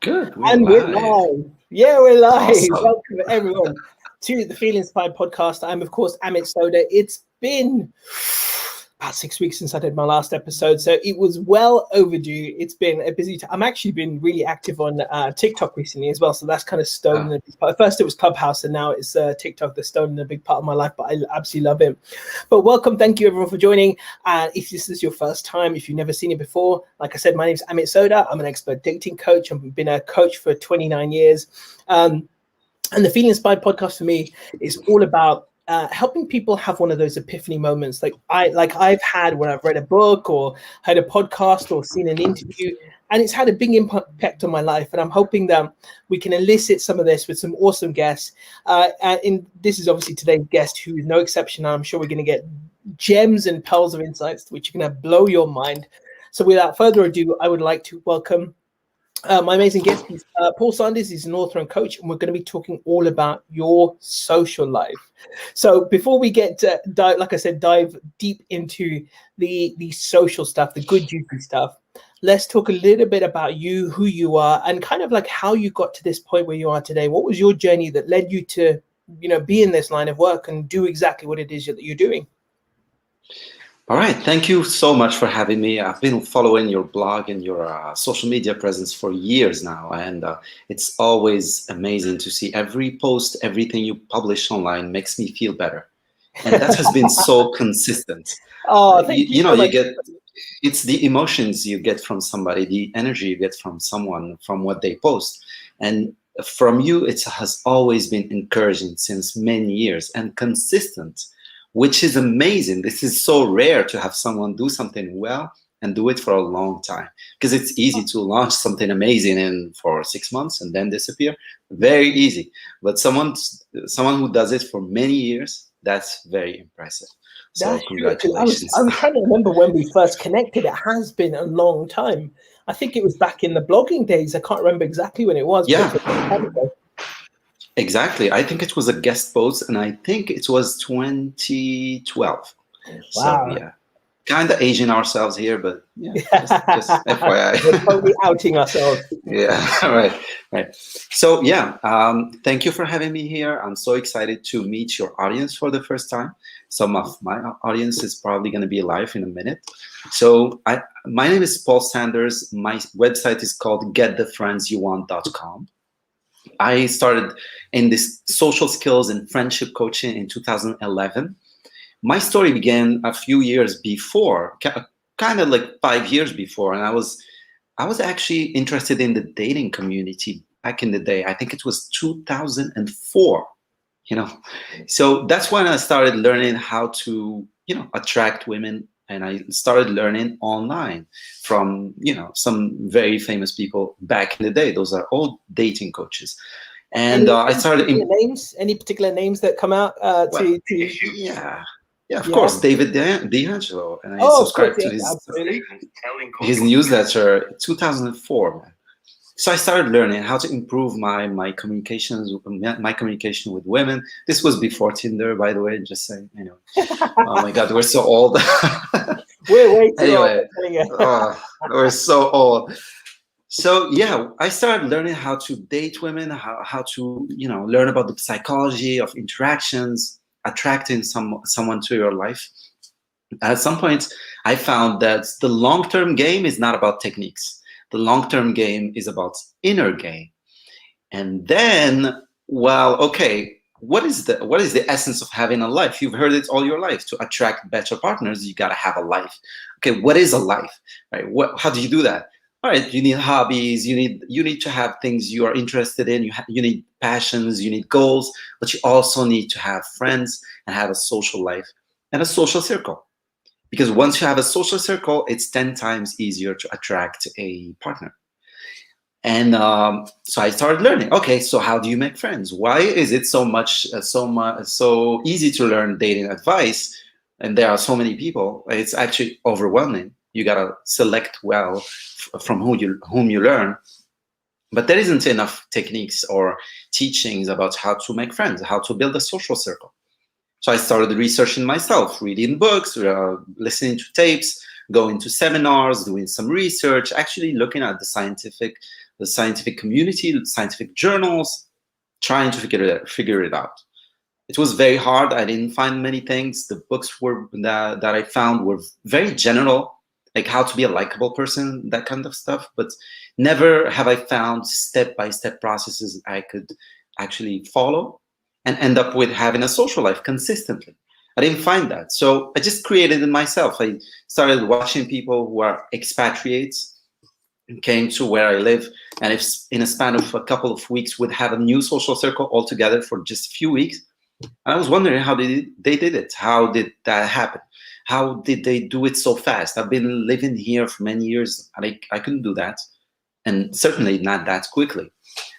Good. We're And we're live. live. Yeah, we're live. Awesome. Welcome everyone to the Feel Inspired podcast. I'm of course Amit Sodha. It's been about 6 weeks since I did my last episode, so it was well overdue. It's been a busy time. I'm actually been really active on TikTok recently as well, so that's kind of stolen a big part. First it was Clubhouse, and now it's TikTok that's stolen a big part of my life, but I absolutely love it. But welcome, thank you everyone for joining. If this is your first time, if you've never seen it before, like I said, my name is Amit Sodha. I'm an expert dating coach. I've been a coach for 29 years. And the Feel Inspired podcast for me is all about helping people have one of those epiphany moments like I've had when I've read a book or heard a podcast or seen an interview, and it's had a big impact on my life. And I'm hoping that we can elicit some of this with some awesome guests. And this is obviously today's guest, who is no exception. I'm sure we're going to get gems and pearls of insights which are going to blow your mind. So without further ado, I would like to welcome my amazing guest is Paul Sanders. He's an author and coach, and we're going to be talking all about your social life. So before we get to dive deep into the social stuff, the good juicy stuff, let's talk a little bit about you, who you are, and kind of like how you got to this point where you are today. What was your journey that led you to, be in this line of work and do exactly what it is that you're doing? All right. Thank you so much for having me. I've been following your blog and your social media presence for years now. And it's always amazing to see every post, everything you publish online makes me feel better. And that has been so consistent. Oh, thank you. You get, it's the emotions you get from somebody, the energy you get from someone, from what they post. And from you, it has always been encouraging since many years and consistent, which is amazing. This is so rare to have someone do something well and do it for a long time, because it's easy to launch something amazing for 6 months and then disappear. Very easy. But someone who does it for many years, that's very impressive. So congratulations. I was trying to remember when we first connected. It has been a long time. I think it was back in the blogging days. I can't remember exactly when it was. Yeah. But it was a long time ago. Exactly. I think it was a guest post, and I think it was 2012. Wow. So yeah, kind of aging ourselves here, but yeah, just FYI. We're totally outing ourselves. Yeah, right. So yeah, thank you for having me here. I'm so excited to meet your audience for the first time. Some of my audience is probably going to be live in a minute. So my name is Paul Sanders. My website is called getthefriendsyouwant.com. I started in this social skills and friendship coaching in 2011. My story began a few years before, kind of like 5 years before, and I was actually interested in the dating community back in the day. I think it was 2004. So that's when I started learning how to attract women. And I started learning online from, some very famous people back in the day. Those are all dating coaches. And I started any particular names that come out of course, David D'Angelo. And I subscribed to his newsletter 2004, man. So I started learning how to improve my communication with women. This was before Tinder, by the way. Just saying, Oh my God, we're so old. We're way too old. We're so old. So yeah, I started learning how to date women, how to learn about the psychology of interactions, attracting someone to your life. At some point, I found that the long-term game is not about techniques. The long-term game is about inner game. And then, what is the essence of having a life? You've heard it all your life. To attract better partners, you got to have a life. Okay, what is a life? Right? How do you do that? All right, you need hobbies. You need to have things you are interested in. You need passions. You need goals. But you also need to have friends and have a social life and a social circle. Because once you have a social circle, it's 10 times easier to attract a partner. And so I started learning. Okay, so how do you make friends? Why is it so easy to learn dating advice? And there are so many people. It's actually overwhelming. You gotta select well from whom you learn. But there isn't enough techniques or teachings about how to make friends, how to build a social circle. So I started researching myself, reading books, listening to tapes, going to seminars, doing some research, actually looking at the scientific the scientific community, the scientific journals, trying to figure it out. It was very hard. I didn't find many things. The books that I found were very general, like how to be a likable person, that kind of stuff. But never have I found step-by-step processes I could actually follow and end up with having a social life consistently. I didn't find that. So I just created it myself. I started watching people who are expatriates and came to where I live. And if in a span of a couple of weeks would have a new social circle altogether for just a few weeks. And I was wondering how they did it. How did that happen? How did they do it so fast? I've been living here for many years and I couldn't do that. And certainly not that quickly.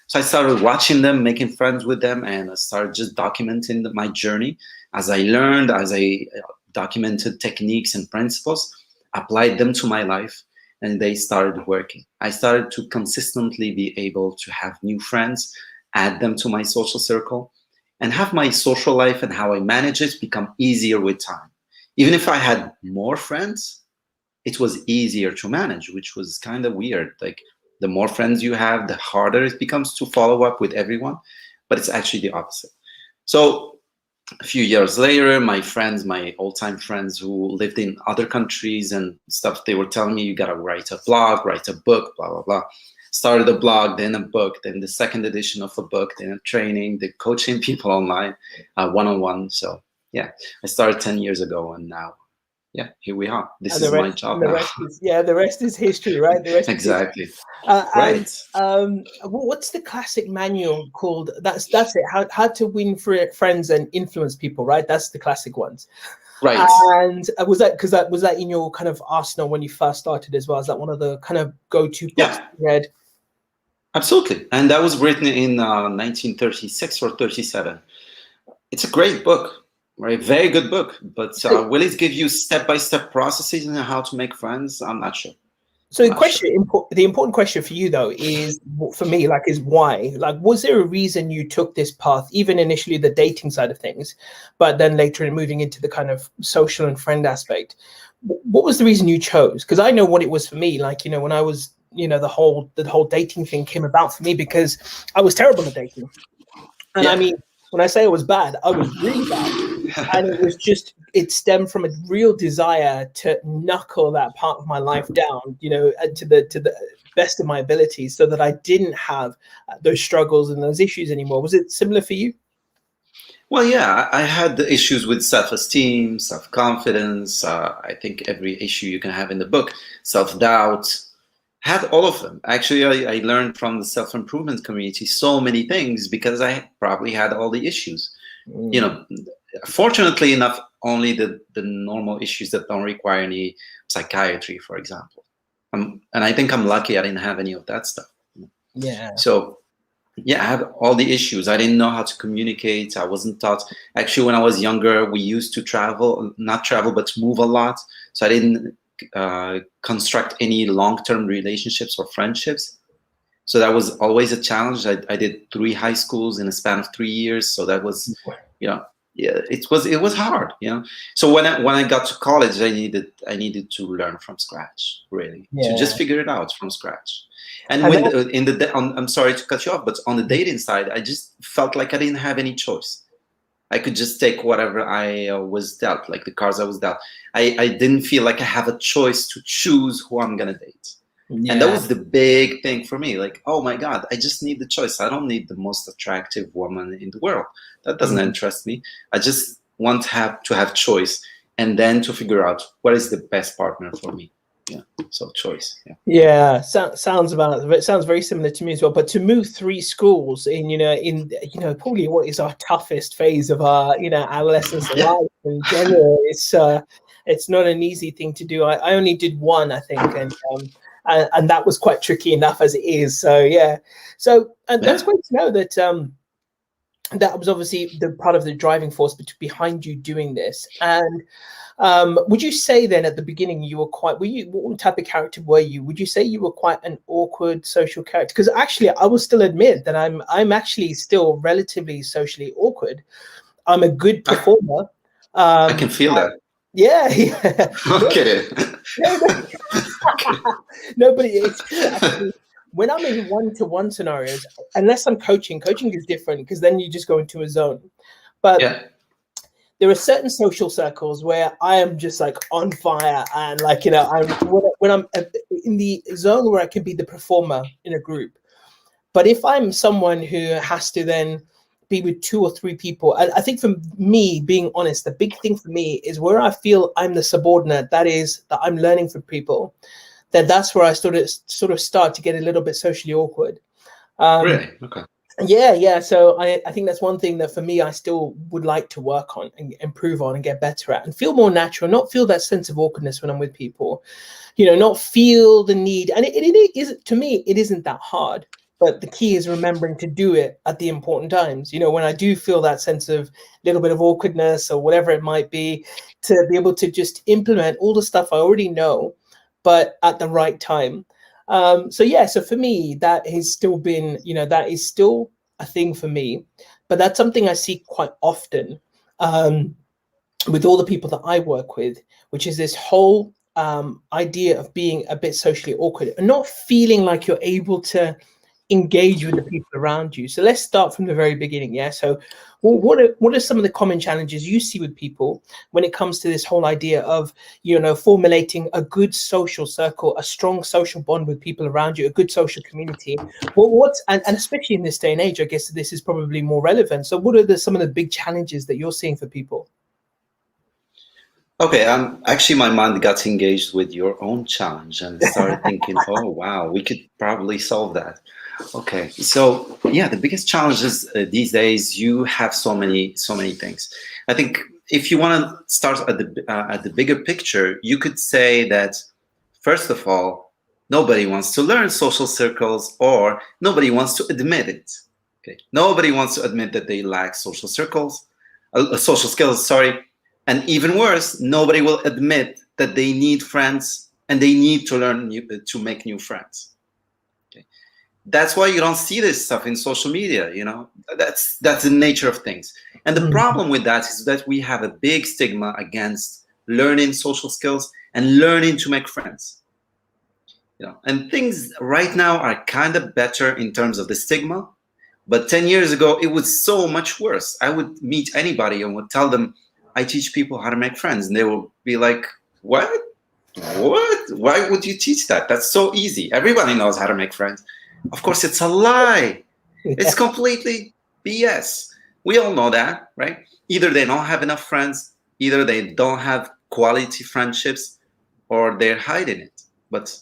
So I started watching them, making friends with them, and I started just documenting my journey. As I learned, as I documented techniques and principles, applied them to my life, and they started working. I started to consistently be able to have new friends, add them to my social circle, and have my social life and how I manage it become easier with time. Even if I had more friends, it was easier to manage, which was kind of weird. Like, the more friends you have, the harder it becomes to follow up with everyone, but it's actually the opposite. So a few years later, my friends, my old-time friends who lived in other countries and stuff, they were telling me, you gotta write a blog, write a book, blah, blah, blah. Started a blog, then a book, then the second edition of a book, then a training, the coaching people online, one-on-one. So yeah, I started 10 years ago, and now, yeah, here we are. This is my job now. The rest is history, right? The rest exactly. Right. What's the classic manual called? That's it. How to win friends and influence people, right? That's the classic ones. Right. And was that in your kind of arsenal when you first started as well? Is that one of the kind of go-to books you read? Absolutely. And that was written in 1936 or 37. It's a great book. Right, very good book, but will it give you step-by-step processes on how to make friends? I'm not sure. So the important question for you though is, for me, like, is why? Like, was there a reason you took this path, even initially the dating side of things, but then later in moving into the kind of social and friend aspect? What was the reason you chose? Because I know what it was for me. Like, when I was, the whole dating thing came about for me because I was terrible at dating, and I mean, when I say I was bad, I was really bad. And it stemmed from a real desire to knuckle that part of my life down, to the best of my abilities, so that I didn't have those struggles and those issues anymore. Was it similar for you? Well, yeah, I had the issues with self-esteem, self-confidence. I think every issue you can have in the book, self-doubt, had all of them. Actually, I learned from the self-improvement community so many things because I probably had all the issues. Fortunately enough, only the normal issues that don't require any psychiatry, for example. And I think I'm lucky I didn't have any of that stuff. Yeah. So, yeah, I have all the issues. I didn't know how to communicate. I wasn't taught. Actually, when I was younger, we used to not travel, but move a lot. So I didn't construct any long-term relationships or friendships. So that was always a challenge. I did 3 high schools in a span of 3 years. So that was, it was hard, So when I got to college, I needed to learn from scratch, really, to just figure it out from scratch. And I'm sorry to cut you off, but on the dating side, I just felt like I didn't have any choice. I could just take whatever I was dealt, like the cards I was dealt. I didn't feel like I have a choice to choose who I'm gonna date. Yeah. And that was the big thing for me. Like, oh my God, I just need the choice. I don't need the most attractive woman in the world. That doesn't interest me. I just want to have choice, and then to figure out what is the best partner for me. Yeah. So choice. Yeah. Sounds very similar to me as well. But to move 3 schools in probably what is our toughest phase of our adolescence life in general, it's not an easy thing to do. I only did 1, I think, and that was quite tricky enough as it is. So yeah. So that's great to know that that was obviously the part of the driving force behind you doing this. And would you say then at the beginning what type of character were you? Would you say you were quite an awkward social character? Because actually, I will still admit that I'm actually still relatively socially awkward. I'm a good performer. I can feel that. Yeah. Okay. No, but it's true, actually. when I'm in one-to-one scenarios, unless I'm coaching is different because then you just go into a zone. But Yeah. there are certain social circles where I am just like on fire, and like, you know, when I'm in the zone where I can be the performer in a group. But if I'm someone who has to then be with 2 or 3 people, I think for me, being honest, the big thing for me is where I feel I'm the subordinate, that is that I'm learning from people, that's where I sort of start to get a little bit socially awkward. Really? Okay. Yeah. So I think that's one thing that for me I still would like to work on and improve on and get better at, and feel more natural, not feel that sense of awkwardness when I'm with people, you know, not feel the need. And it is, to me, it isn't that hard. But the key is remembering to do it at the important times. You know, when I do feel that sense of little bit of awkwardness or whatever it might be, to be able to just implement all the stuff I already know, but at the right time. So for me, that has still been, you know, that is still a thing for me. But that's something I see quite often with all the people that I work with, which is this whole idea of being a bit socially awkward and not feeling like you're able to engage with the people around you. So let's start from the very beginning. Yeah. So what are some of the common challenges you see with people when it comes to this whole idea of, you know, formulating a good social circle, a strong social bond with people around you, a good social community? And especially in this day and age, I guess this is probably more relevant. So what are some of the big challenges that you're seeing for people? Okay, actually my mind got engaged with your own challenge and started thinking, oh wow, we could probably solve that. Okay, so yeah, the biggest challenge is these days you have so many things. I think if you want to start at the bigger picture, you could say that first of all, nobody wants to learn social circles, or nobody wants to admit it. Okay, nobody wants to admit that they lack social circles, social skills. Sorry. And even worse, nobody will admit that they need friends and they need to learn to make new friends. Okay. That's why you don't see this stuff in social media. You know, that's the nature of things. And the problem with that is that we have a big stigma against learning social skills and learning to make friends. You know, and things right now are kind of better in terms of the stigma. But 10 years ago, it was so much worse. I would meet anybody and would tell them, I teach people how to make friends. And they will be like, what? Why would you teach that? That's so easy. Everybody knows how to make friends. Of course, it's a lie. Yeah. It's completely BS. We all know that, right? Either they don't have enough friends, either they don't have quality friendships, or they're hiding it. But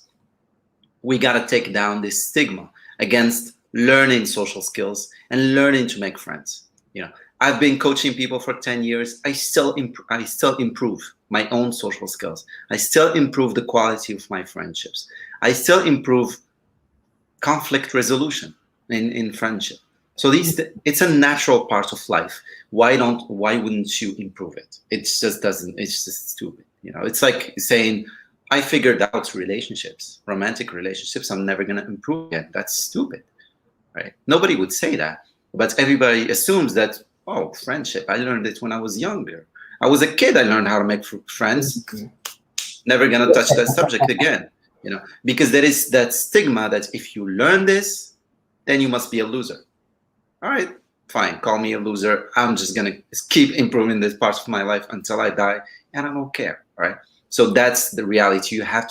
we got to take down this stigma against learning social skills and learning to make friends. You know, I've been coaching people for 10 years. I still improve my own social skills. I still improve the quality of my friendships. I still improve conflict resolution in friendship. So it's a natural part of life. Why wouldn't you improve it? It's just stupid. You know, it's like saying, I figured out relationships, romantic relationships, I'm never gonna improve again. That's stupid, right? Nobody would say that, but everybody assumes that, oh, friendship, I learned it when I was younger. I was a kid, I learned how to make friends. Never gonna touch that subject again, you know, because there is that stigma that if you learn this, then you must be a loser. All right, fine, call me a loser. I'm just gonna keep improving this part of my life until I die, and I don't care, all right? So that's the reality you have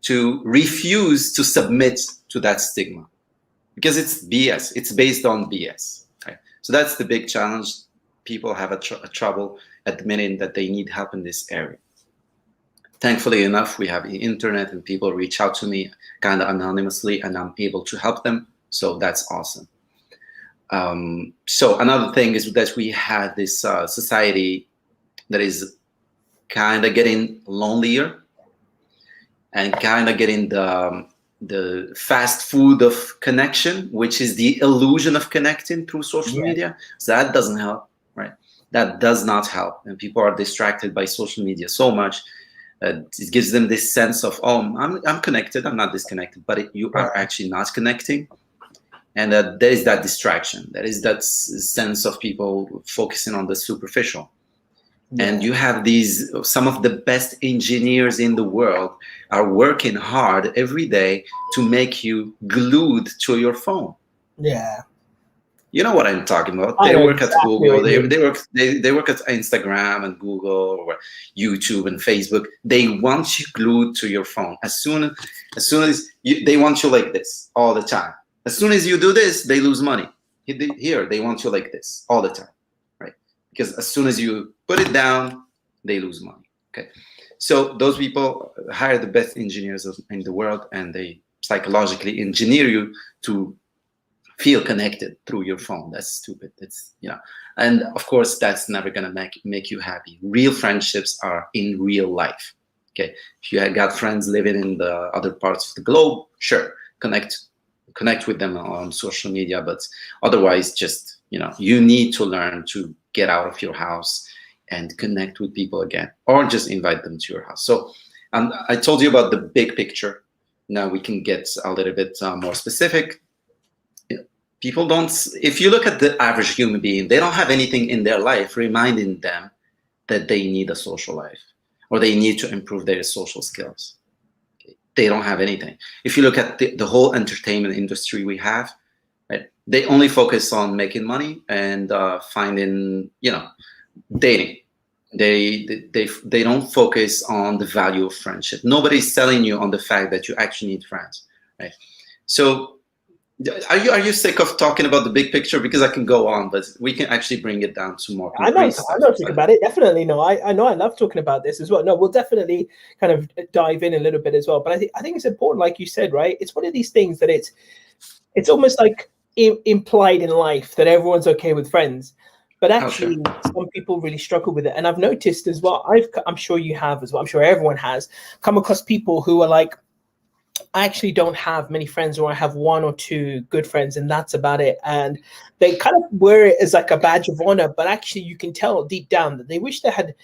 to refuse to submit to that stigma, because it's BS. It's based on BS. Right? So that's the big challenge. People have a trouble admitting that they need help in this area. Thankfully enough, we have the internet and people reach out to me kind of anonymously and I'm able to help them. So that's awesome. So another thing is that we had this society that is kind of getting lonelier and kind of getting the fast food of connection, which is the illusion of connecting through social media. So that doesn't help, right? That does not help. And people are distracted by social media so much. It gives them this sense of, oh, I'm connected, I'm not disconnected, but you are actually not connecting. And there is that distraction. There is that sense of people focusing on the superficial. And Yeah. you have these, some of the best engineers in the world are working hard every day to make you glued to your phone. Yeah. You know what I'm talking about. I They know work at exactly what Google, you mean. they work at Instagram and Google or YouTube and Facebook. They want you glued to your phone. As soon as they want you like this all the time. As soon as you do this, they lose money. Here, they want you like this all the time, right? Because as soon as you put it down, they lose money. Okay, so those people hire the best engineers in the world, and they psychologically engineer you to feel connected through your phone. That's stupid. And of course, that's never gonna make you happy. Real friendships are in real life. Okay, if you got friends living in the other parts of the globe, sure, connect with them on social media, but otherwise, just you need to learn to get out of your house and connect with people again, or just invite them to your house. So, I told you about the big picture. Now we can get a little bit more specific. People don't, if you look at the average human being, they don't have anything in their life reminding them that they need a social life or they need to improve their social skills. They don't have anything. If you look at the whole entertainment industry we have, right, they only focus on making money and finding, dating. They don't focus on the value of friendship. Nobody's selling you on the fact that you actually need friends, right? So are you sick of talking about the big picture? Because I can go on, but we can actually bring it down to more I know, concrete I stuff. know talking about it. Definitely, no. I know I love talking about this as well. No, we'll definitely kind of dive in a little bit as well. But I think it's important, like you said, right? It's one of these things that it's almost like implied in life that everyone's okay with friends, but Oh, sure. actually some people really struggle with it. And I've noticed as well. I'm sure you have as well. I'm sure everyone has come across people who are like, I actually don't have many friends, or I have one or two good friends, and that's about it. And they kind of wear it as like a badge of honor, but actually, you can tell deep down that they wish they had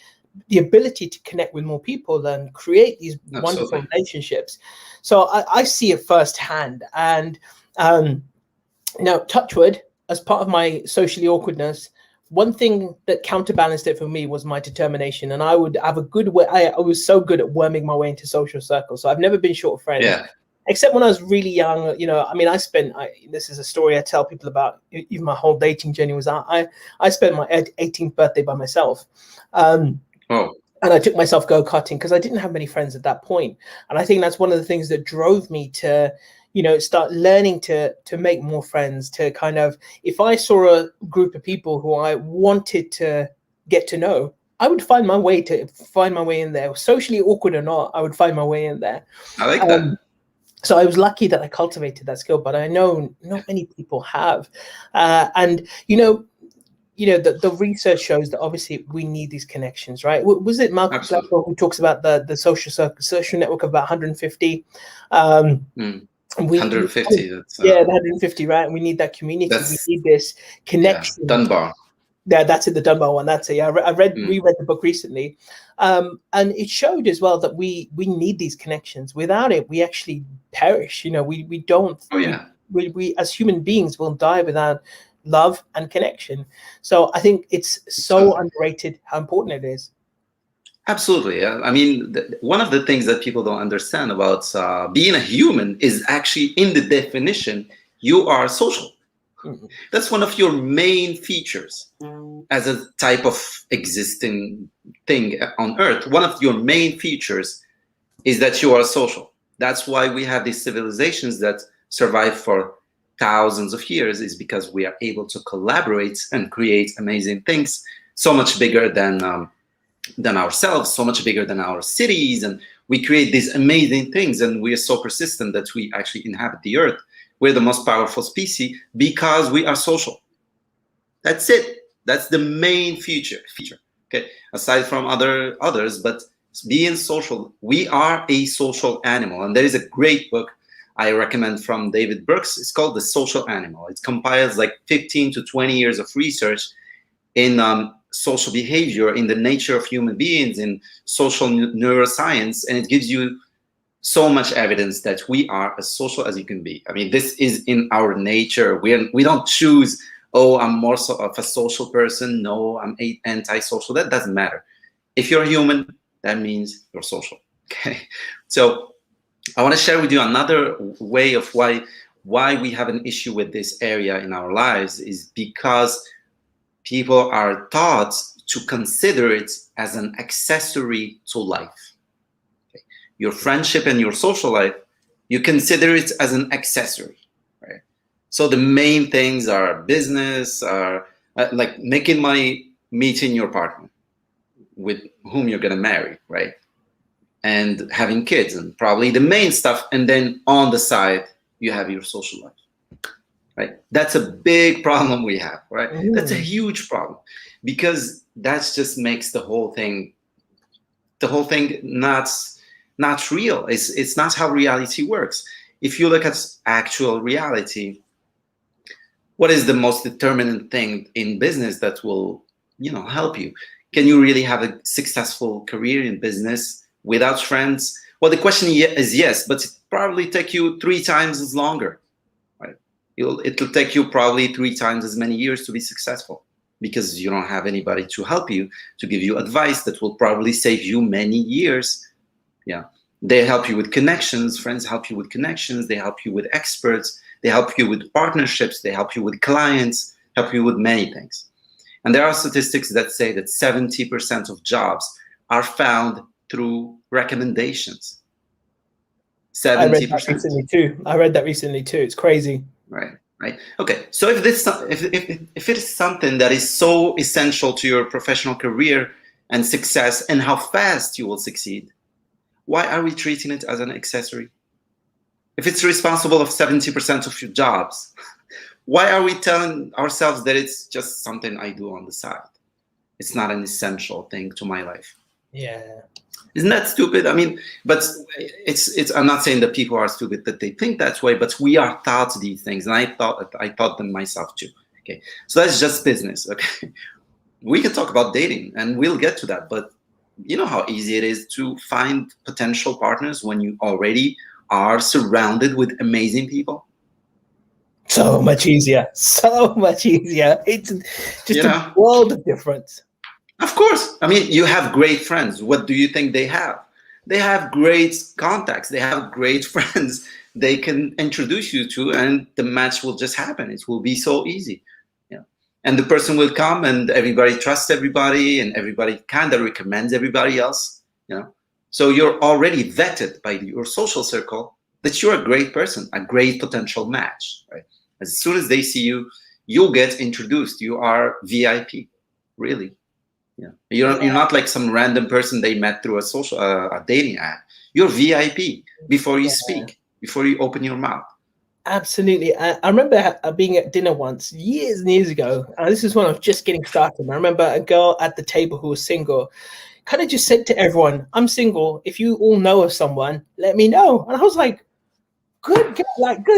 the ability to connect with more people and create these wonderful Absolutely. relationships. So I see it firsthand. And now, touchwood, as part of my socially awkwardness, one thing that counterbalanced it for me was my determination. And I would have a good way. I was so good at worming my way into social circles. So I've never been short of friends. Yeah. Except when I was really young, I mean, this is a story I tell people about. Even my whole dating journey was I spent my 18th birthday by myself. Oh. And I took myself go-karting because I didn't have many friends at that point. And I think that's one of the things that drove me to, start learning to make more friends, to kind of, if I saw a group of people who I wanted to get to know, I would find my way in there. Socially awkward or not, I would find my way in there. I like that. So I was lucky that I cultivated that skill, but I know not many people have. And the research shows that obviously we need these connections, right? Was it Malcolm Absolutely. Gladwell who talks about the social network of about 150? 150. That's The 150, right? We need that community. We need this connection. Dunbar. Yeah, that's it, the Dunbar one. That's it. Yeah, I reread the book recently, and it showed as well that we need these connections. Without it, we actually perish. We don't. Oh yeah. We as human beings will die without love and connection. So I think it's so underrated how important it is. Absolutely. I mean, one of the things that people don't understand about being a human is actually, in the definition, you are social. Mm-hmm. That's one of your main features as a type of existing thing on Earth. One of your main features is that you are social. That's why we have these civilizations that survive for thousands of years, is because we are able to collaborate and create amazing things, so much bigger than ourselves, so much bigger than our cities, and we create these amazing things, and we are so persistent that we actually inhabit the Earth. We're the most powerful species because we are social. That's it. That's the main feature. Okay, aside from others, but being social, we are a social animal. And there is a great book I recommend from David Brooks. It's called The Social Animal. It compiles like 15 to 20 years of research in social behavior, in the nature of human beings, in social neuroscience, and it gives you so much evidence that we are as social as you can be. I mean, this is in our nature. We don't choose, oh, I'm more of a social person. No, I'm anti-social. That doesn't matter. If you're human, that means you're social. Okay. So I want to share with you another way of why we have an issue with this area in our lives is because people are taught to consider it as an accessory to life. Okay. Your friendship and your social life, you consider it as an accessory, right? So the main things are business, are like making money, meeting your partner with whom you're going to marry, right? And having kids, and probably the main stuff. And then on the side, you have your social life, right? That's a big problem we have, right? That's a huge problem because that just makes the whole thing not real. It's not how reality works. If you look at actual reality, what is the most determinant thing in business that will, help you? Can you really have a successful career in business without friends? Well, the question is yes, but it probably take you 3 times as longer, right? It'll take you probably 3 times as many years to be successful because you don't have anybody to help you, to give you advice that will probably save you many years. Yeah. They help you with connections. Friends help you with connections. They help you with experts. They help you with partnerships. They help you with clients, help you with many things. And there are statistics that say that 70% of jobs are found through recommendations. 70%. I read that recently too. It's crazy. Right. Okay. So if it is something that is so essential to your professional career and success and how fast you will succeed, why are we treating it as an accessory? If it's responsible of 70% of your jobs, why are we telling ourselves that it's just something I do on the side? It's not an essential thing to my life. Yeah. Isn't that stupid? I mean, but it's I'm not saying that people are stupid, that they think that way, but we are taught these things. And I taught them myself too. Okay. So that's just business. Okay. We can talk about dating and we'll get to that, but you know how easy it is to find potential partners when you already are surrounded with amazing people. So much easier. It's just a world of difference. Of course. I mean, you have great friends. What do you think they have? They have great contacts. They have great friends they can introduce you to, and the match will just happen. It will be so easy. Yeah. And the person will come and everybody trusts everybody and everybody kind of recommends everybody else. So you're already vetted by your social circle that you're a great person, a great potential match, right? As soon as they see you, you'll get introduced. You are VIP, really. Yeah. You're not like some random person they met through a dating app. You're VIP before you speak, before you open your mouth. Absolutely. I remember being at dinner once years and years ago. This is when I was just getting started. I remember a girl at the table who was single kind of just said to everyone, "I'm single. If you all know of someone, let me know." And I was like, good.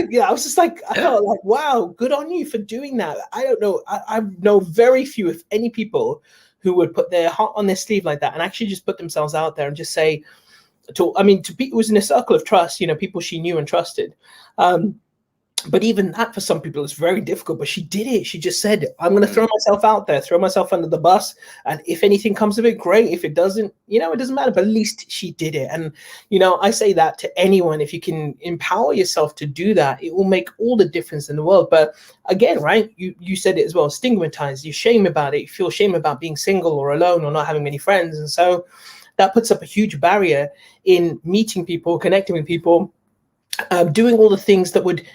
Yeah, I was just like, I felt like, wow, good on you for doing that. I don't know. I know very few, if any, people who would put their heart on their sleeve like that and actually just put themselves out there and just say, to people, it was in a circle of trust, people she knew and trusted. But even that for some people is very difficult. But she did it. She just said, I'm going to throw myself out there, throw myself under the bus. And if anything comes of it, great. If it doesn't, it doesn't matter. But at least she did it. And, I say that to anyone. If you can empower yourself to do that, it will make all the difference in the world. But again, right, you said it as well, stigmatized. You shame about it. You feel shame about being single or alone or not having many friends. And so that puts up a huge barrier in meeting people, connecting with people, doing all the things that would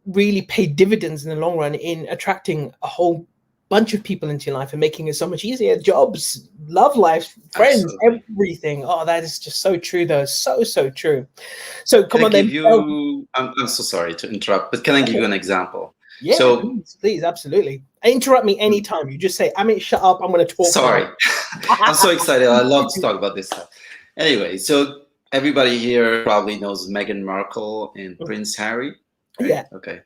really pay dividends in the long run in attracting a whole bunch of people into your life and making it so much easier. Jobs, love life, friends, Absolutely. Everything. Oh, that is just so true, though. So true. So come on, then. I'm so sorry to interrupt, but can I give you an example? Yeah, so, please, absolutely. Interrupt me anytime. You just say, Amit, shut up. I'm going to talk. Sorry. I'm so excited. I love to talk about this stuff. Anyway, so everybody here probably knows Meghan Markle and Prince Harry. Right? Yeah. Okay.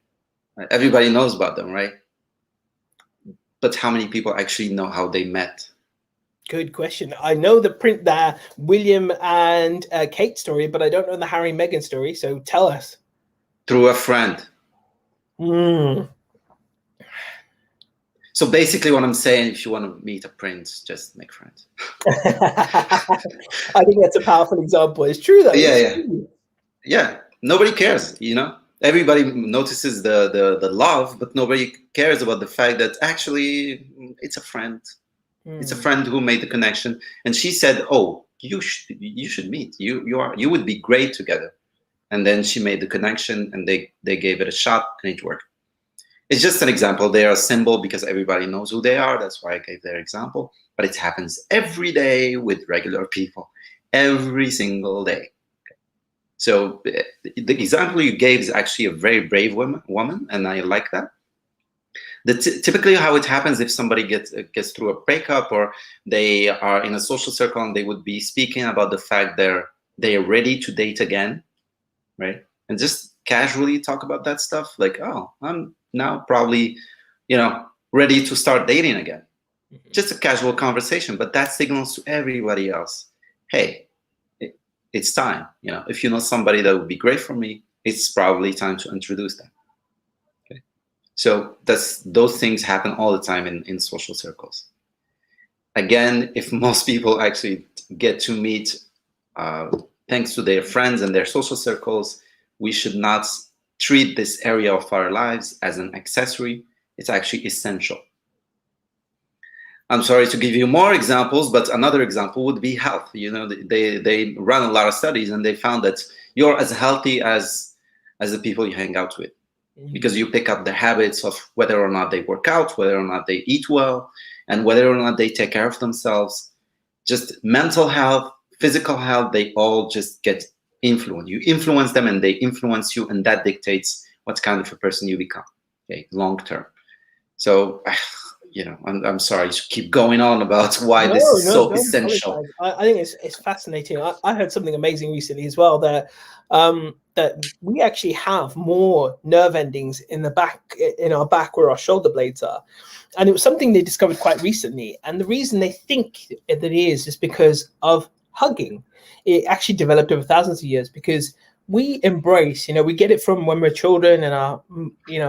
Everybody knows about them, right? But how many people actually know how they met? Good question. I know the William and Kate story, but I don't know the Harry and Meghan story. So tell us. Through a friend. So basically, what I'm saying, if you want to meet a prince, just make friends. I think that's a powerful example. It's true, though. Yeah, It's yeah, true. yeah. Nobody cares, you know. Everybody notices the love, but nobody cares about the fact that actually it's a friend. It's a friend who made the connection, and she said, "Oh, you should meet. You would be great together." And then she made the connection, and they gave it a shot, and it worked. It's just an example. They are a symbol because everybody knows who they are. That's why I gave their example. But it happens every day with regular people, every single day. So the example you gave is actually a very brave woman, and I like that. Typically, how it happens if somebody gets through a breakup, or they are in a social circle and they would be speaking about the fact they are ready to date again, right? And just casually talk about that stuff, like, oh, I'm now probably, ready to start dating again. Just a casual conversation, but that signals to everybody else, hey, it's time. If you know somebody that would be great for me, it's probably time to introduce them. Okay. So those things happen all the time in social circles. Again, if most people actually get to meet thanks to their friends and their social circles, we should not treat this area of our lives as an accessory. It's actually essential. I'm sorry to give you more examples, but another example would be health. They run a lot of studies, and they found that you're as healthy as the people you hang out with, because you pick up the habits of whether or not they work out, whether or not they eat well, and whether or not they take care of themselves. Just mental health, physical health, they all just get influenced. You influence them, and they influence you, and that dictates what kind of a person you become, okay, long term. So, I'm sorry to keep going on about why this is so don't essential. apologize. I think it's fascinating. I heard something amazing recently as well, that we actually have more nerve endings in our back where our shoulder blades are. And it was something they discovered quite recently. And the reason they think that it is because of hugging. It actually developed over thousands of years, because we embrace, we get it from when we're children and our,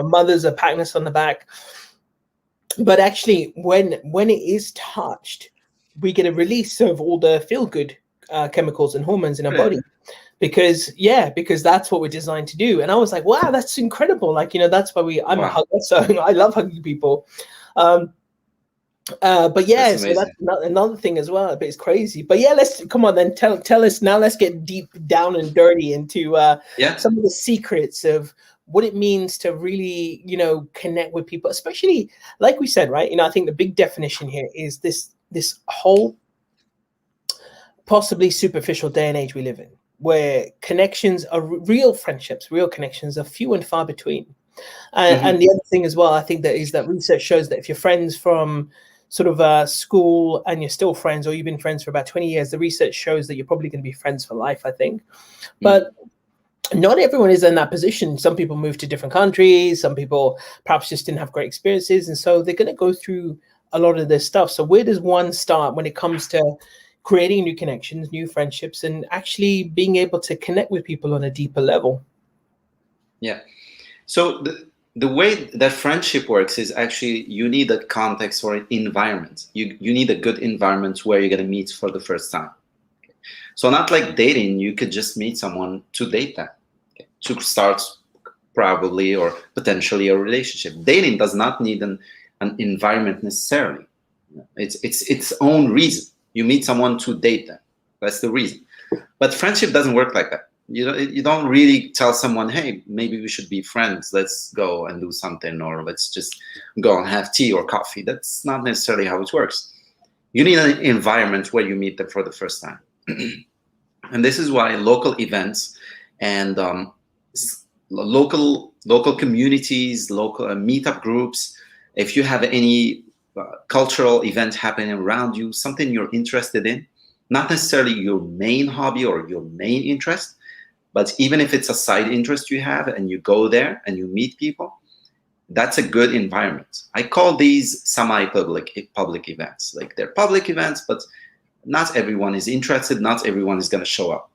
mothers are patting us on the back. But actually, when it is touched, we get a release of all the feel-good chemicals and hormones in our body. Because that's what we're designed to do. And I was like, wow, that's incredible. Like, that's why I'm a hugger, so I love hugging people. But yeah, so that's another thing as well. But it's crazy. But yeah, come on then. Tell us now. Let's get deep down and dirty into some of the secrets of what it means to really, connect with people, especially like we said, right? I think the big definition here is this whole possibly superficial day and age we live in, where connections are real friendships, real connections are few and far between. And the other thing as well, I think that research shows that if you're friends from sort of school and you're still friends, or you've been friends for about 20 years, the research shows that you're probably going to be friends for life, I think. But not everyone is in that position. Some people move to different countries. Some people perhaps just didn't have great experiences. And so they're going to go through a lot of this stuff. So where does one start when it comes to creating new connections, new friendships, and actually being able to connect with people on a deeper level? Yeah. So the way that friendship works is actually you need a context or an environment. You need a good environment where you're going to meet for the first time. So not like dating, you could just meet someone to date them, to start probably or potentially a relationship. Dating does not need an environment necessarily. It's its own reason. You meet someone to date them. That's the reason. But friendship doesn't work like that. You don't really tell someone, hey, maybe we should be friends. Let's go and do something, or let's just go and have tea or coffee. That's not necessarily how it works. You need an environment where you meet them for the first time. And this is why local events and local communities, local meetup groups, if you have any cultural event happening around you, something you're interested in, not necessarily your main hobby or your main interest, but even if it's a side interest you have and you go there and you meet people, that's a good environment. I call these semi-public events. Like, they're public events, but not everyone is interested. Not everyone is going to show up.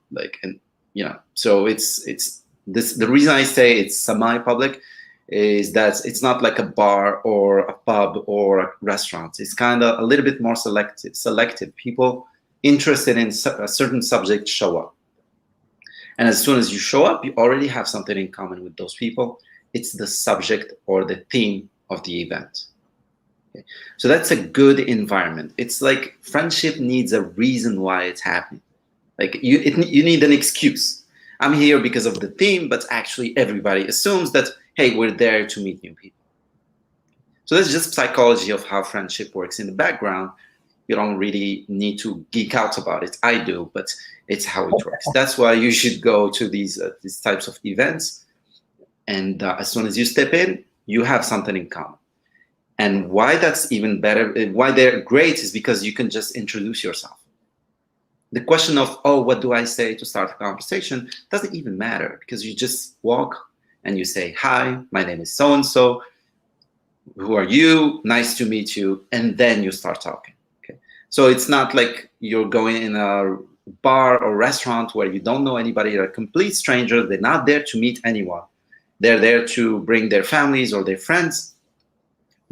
So it's this. The reason I say it's semi-public is that it's not like a bar or a pub or a restaurant. It's kind of a little bit more selective. People interested in a certain subject show up. And as soon as you show up, you already have something in common with those people. It's the subject or the theme of the event. Okay. So that's a good environment. It's like friendship needs a reason why it's happening. Like you need an excuse. I'm here because of the theme, but actually everybody assumes that, hey, we're there to meet new people. So that's just psychology of how friendship works in the background. You don't really need to geek out about it. I do, but it's how it works. That's why you should go to these types of events. And as soon as you step in, you have something in common. And why that's even better, why they're great, is because you can just introduce yourself. The question of, oh, what do I say to start a conversation doesn't even matter, because you just walk and you say, hi, my name is so-and-so. Who are you? Nice to meet you. And then you start talking. Okay. So it's not like you're going in a bar or restaurant where you don't know anybody. They're a complete stranger. They're not there to meet anyone. They're there to bring their families or their friends.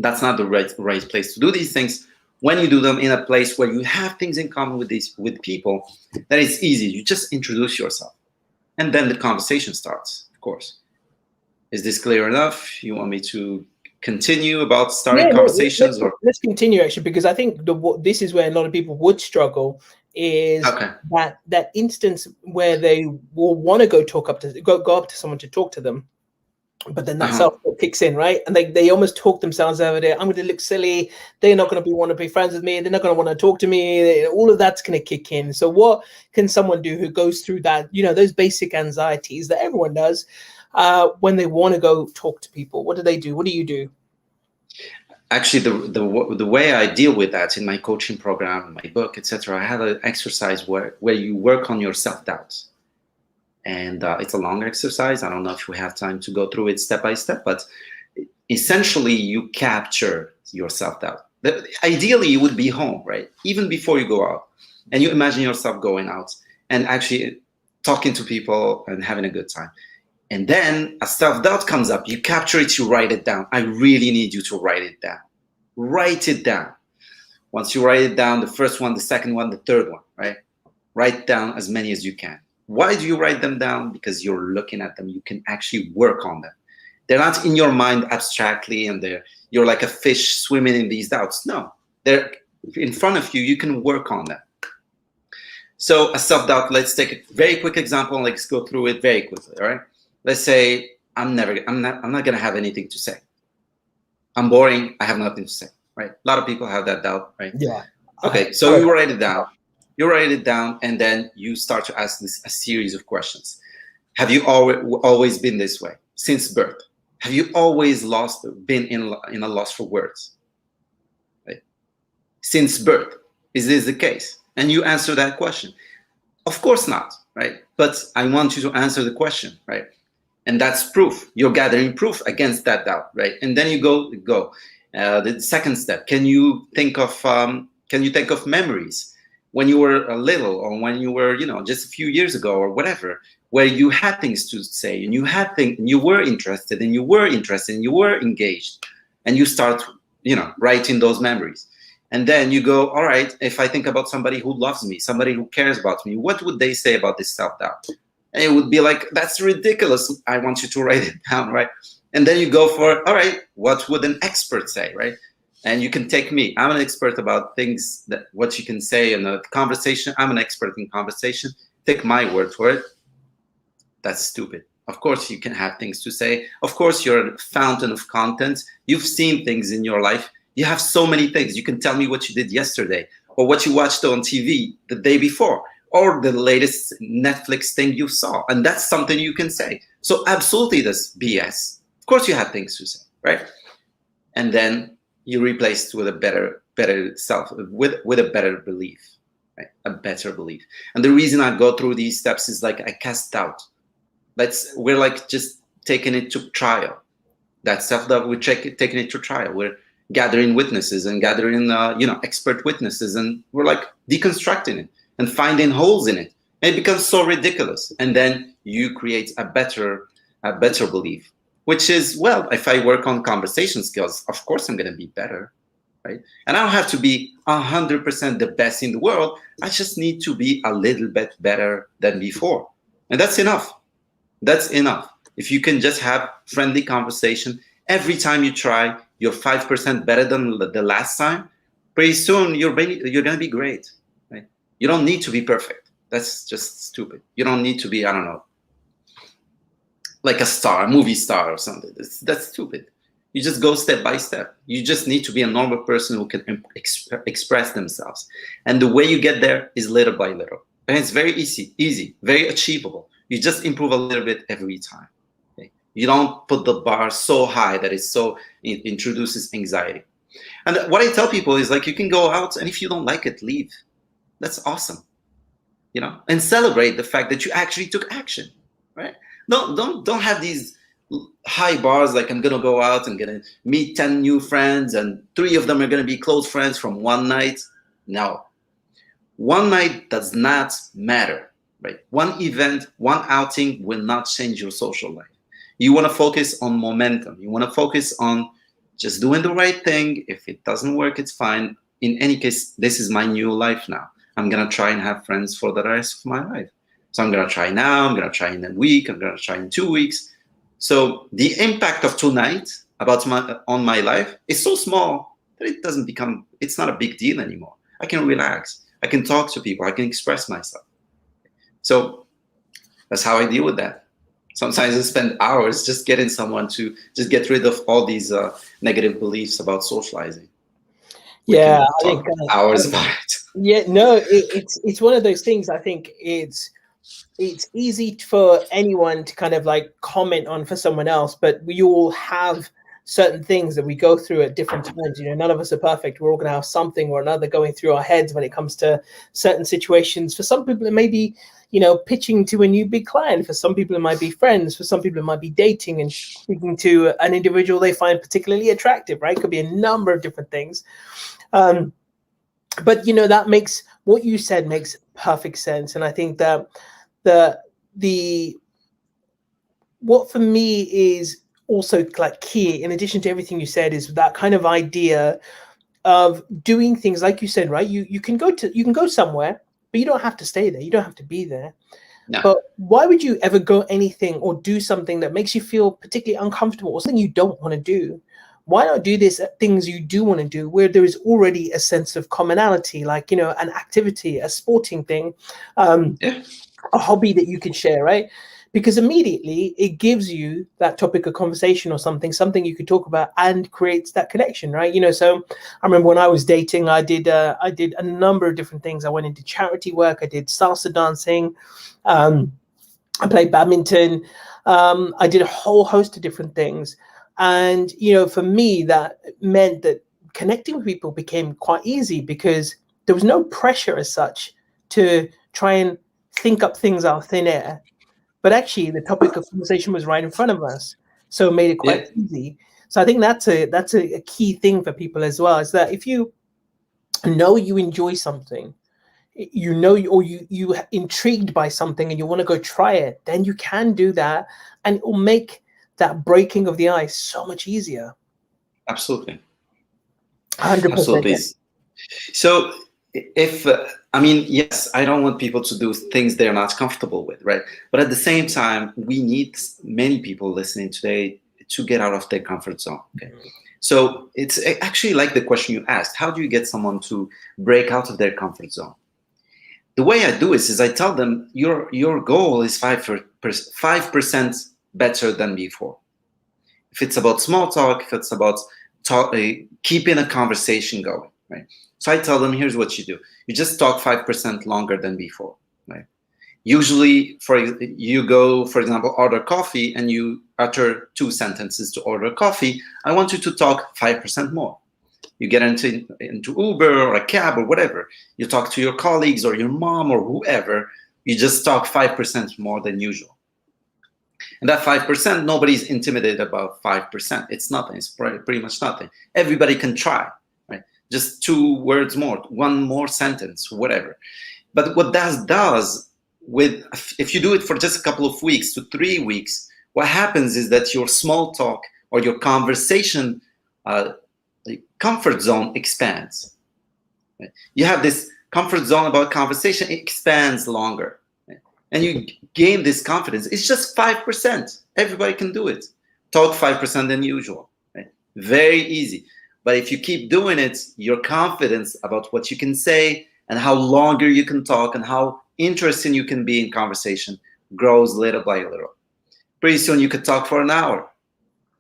That's not the right place to do these things. When you do them in a place where you have things in common with people, then it's easy. You just introduce yourself, and then the conversation starts. Of course, is this clear enough? You want me to continue about starting conversations? Let's continue, actually, because I think this is where a lot of people would struggle. Is that instance where they will want to go up to someone to talk to them, but then that self-talk kicks in, right? And they almost talk themselves over there. I'm going to look silly. They're not going to want to be friends with me. They're not going to want to talk to me. All of that's going to kick in. So what can someone do who goes through that, those basic anxieties that everyone does when they want to go talk to people? What do they do? What do you do? Actually, the way I deal with that in my coaching program, my book, etc., I have an exercise where you work on your self-doubt. And it's a long exercise. I don't know if we have time to go through it step by step, but essentially you capture your self-doubt. Ideally, you would be home, right? Even before you go out. And you imagine yourself going out and actually talking to people and having a good time. And then a self-doubt comes up. You capture it, you write it down. I really need you to write it down. Write it down. Once you write it down, the first one, the second one, the third one, right? Write down as many as you can. Why do you write them down? Because you're looking at them. You can actually work on them. They're not in your mind abstractly and you're like a fish swimming in these doubts. No, they're in front of you. You can work on them. So a self-doubt, let's take a very quick example and let's go through it very quickly, all right? Let's say I'm not going to have anything to say. I'm boring. I have nothing to say, right? A lot of people have that doubt, right? Yeah. Okay, so you write it down. You write it down, and then you start to ask a series of questions. Have you always been this way since birth? Have you always been in a loss for words? Right? Since birth, is this the case? And you answer that question. Of course not, right? But I want you to answer the question, right? And that's proof. You're gathering proof against that doubt, right? And then you go. The second step: can you think of memories when you were little, or when you were, just a few years ago, or whatever, where you had things to say, and you were interested, and you were engaged, and you start, writing those memories. And then you go, all right, if I think about somebody who loves me, somebody who cares about me, what would they say about this self-doubt? And it would be like, that's ridiculous. I want you to write it down, right? And then you go for, all right, what would an expert say, right? And you can take me. I'm an expert about things, what you can say in a conversation. I'm an expert in conversation. Take my word for it. That's stupid. Of course, you can have things to say. Of course, you're a fountain of content. You've seen things in your life. You have so many things. You can tell me what you did yesterday, or what you watched on TV the day before, or the latest Netflix thing you saw. And that's something you can say. So absolutely, that's BS. Of course, you have things to say, right? And then you replace it with a better self, with a better belief, right? A better belief. And the reason I go through these steps is like I cast doubt. We're like just taking it to trial. That self-doubt, we're taking it to trial. We're gathering witnesses and gathering, expert witnesses, and we're like deconstructing it and finding holes in it. And it becomes so ridiculous. And then you create a better belief, which is, well, if I work on conversation skills, of course I'm going to be better, right? And I don't have to be 100% the best in the world. I just need to be a little bit better than before. And that's enough. That's enough. If you can just have friendly conversation, every time you try, you're 5% better than the last time. Pretty soon, you're going to be great, right? You don't need to be perfect. That's just stupid. You don't need to be, I don't know, like a star, a movie star or something. That's stupid. You just go step by step. You just need to be a normal person who can express themselves. And the way you get there is little by little. And it's very easy, very achievable. You just improve a little bit every time. Okay? You don't put the bar so high that it introduces anxiety. And what I tell people is, like, you can go out, and if you don't like it, leave. That's awesome. And celebrate the fact that you actually took action, right? Don't have these high bars, like, I'm gonna go out and gonna meet 10 new friends and 3 of them are gonna be close friends from one night. No, one night does not matter, right? One event, one outing will not change your social life. You want to focus on momentum. You want to focus on just doing the right thing. If it doesn't work, it's fine. In any case, this is my new life now. I'm gonna try and have friends for the rest of my life. So I'm gonna try now, I'm gonna try in a week, I'm gonna try in 2 weeks. So the impact of tonight on my life is so small that it's not a big deal anymore. I can relax, I can talk to people, I can express myself. So that's how I deal with that. Sometimes I spend hours just getting someone to just get rid of all these negative beliefs about socializing. Yeah, I think hours about it. Yeah, no, it's one of those things. I think it's easy for anyone to kind of like comment on for someone else, but we all have certain things that we go through at different times. None of us are perfect. We're all going to have something or another going through our heads when it comes to certain situations. For some people, it may be, pitching to a new big client. For some people, it might be friends. For some people, it might be dating and speaking to an individual they find particularly attractive, right? Could be a number of different things. But that makes what you said makes perfect sense. And I think that what for me is also like key, in addition to everything you said, is that kind of idea of doing things like you said, right? You can go somewhere, but you don't have to stay there. You don't have to be there. No. But why would you ever go anything or do something that makes you feel particularly uncomfortable or something you don't want to do? Why not do this at things you do want to do where there is already a sense of commonality, like, an activity, a sporting thing, a hobby that you can share, right? Because immediately it gives you that topic of conversation or something you could talk about and creates that connection, right? So I remember when I was dating, I did a number of different things. I went into charity work. I did salsa dancing. I played badminton. I did a whole host of different things. And, for me, that meant that connecting with people became quite easy because there was no pressure as such to try and think up things out of thin air. But actually, the topic of conversation was right in front of us. So it made it quite easy. So I think that's a key thing for people as well, is that if you know you enjoy something, or you intrigued by something and you want to go try it, then you can do that. And it will make that breaking of the ice so much easier. Absolutely. 100%. Absolutely. So if, yes, I don't want people to do things they're not comfortable with, right? But at the same time, we need many people listening today to get out of their comfort zone. Okay. So it's actually like the question you asked, how do you get someone to break out of their comfort zone? The way I do is I tell them your goal is 5% better than before. If it's about small talk, if it's about keeping a conversation going, right? So I tell them, here's what you do. You just talk 5% longer than before, right? Usually, you go, for example, order coffee and you utter 2 sentences to order coffee. I want you to talk 5% more. You get into Uber or a cab or whatever. You talk to your colleagues or your mom or whoever. You just talk 5% more than usual. And that 5%, nobody's intimidated about 5%. It's nothing. It's pretty much nothing. Everybody can try, right? Just 2 words more, 1 more sentence, whatever. But what that does if you do it for just a couple of weeks to 3 weeks, what happens is that your small talk or your conversation comfort zone expands. Right? You have this comfort zone about conversation, it expands longer. Right? And you gain this confidence. It's just 5%. Everybody can do it. Talk 5% than usual. Right? Very easy. But if you keep doing it, your confidence about what you can say and how longer you can talk and how interesting you can be in conversation grows little by little. Pretty soon you could talk for an hour,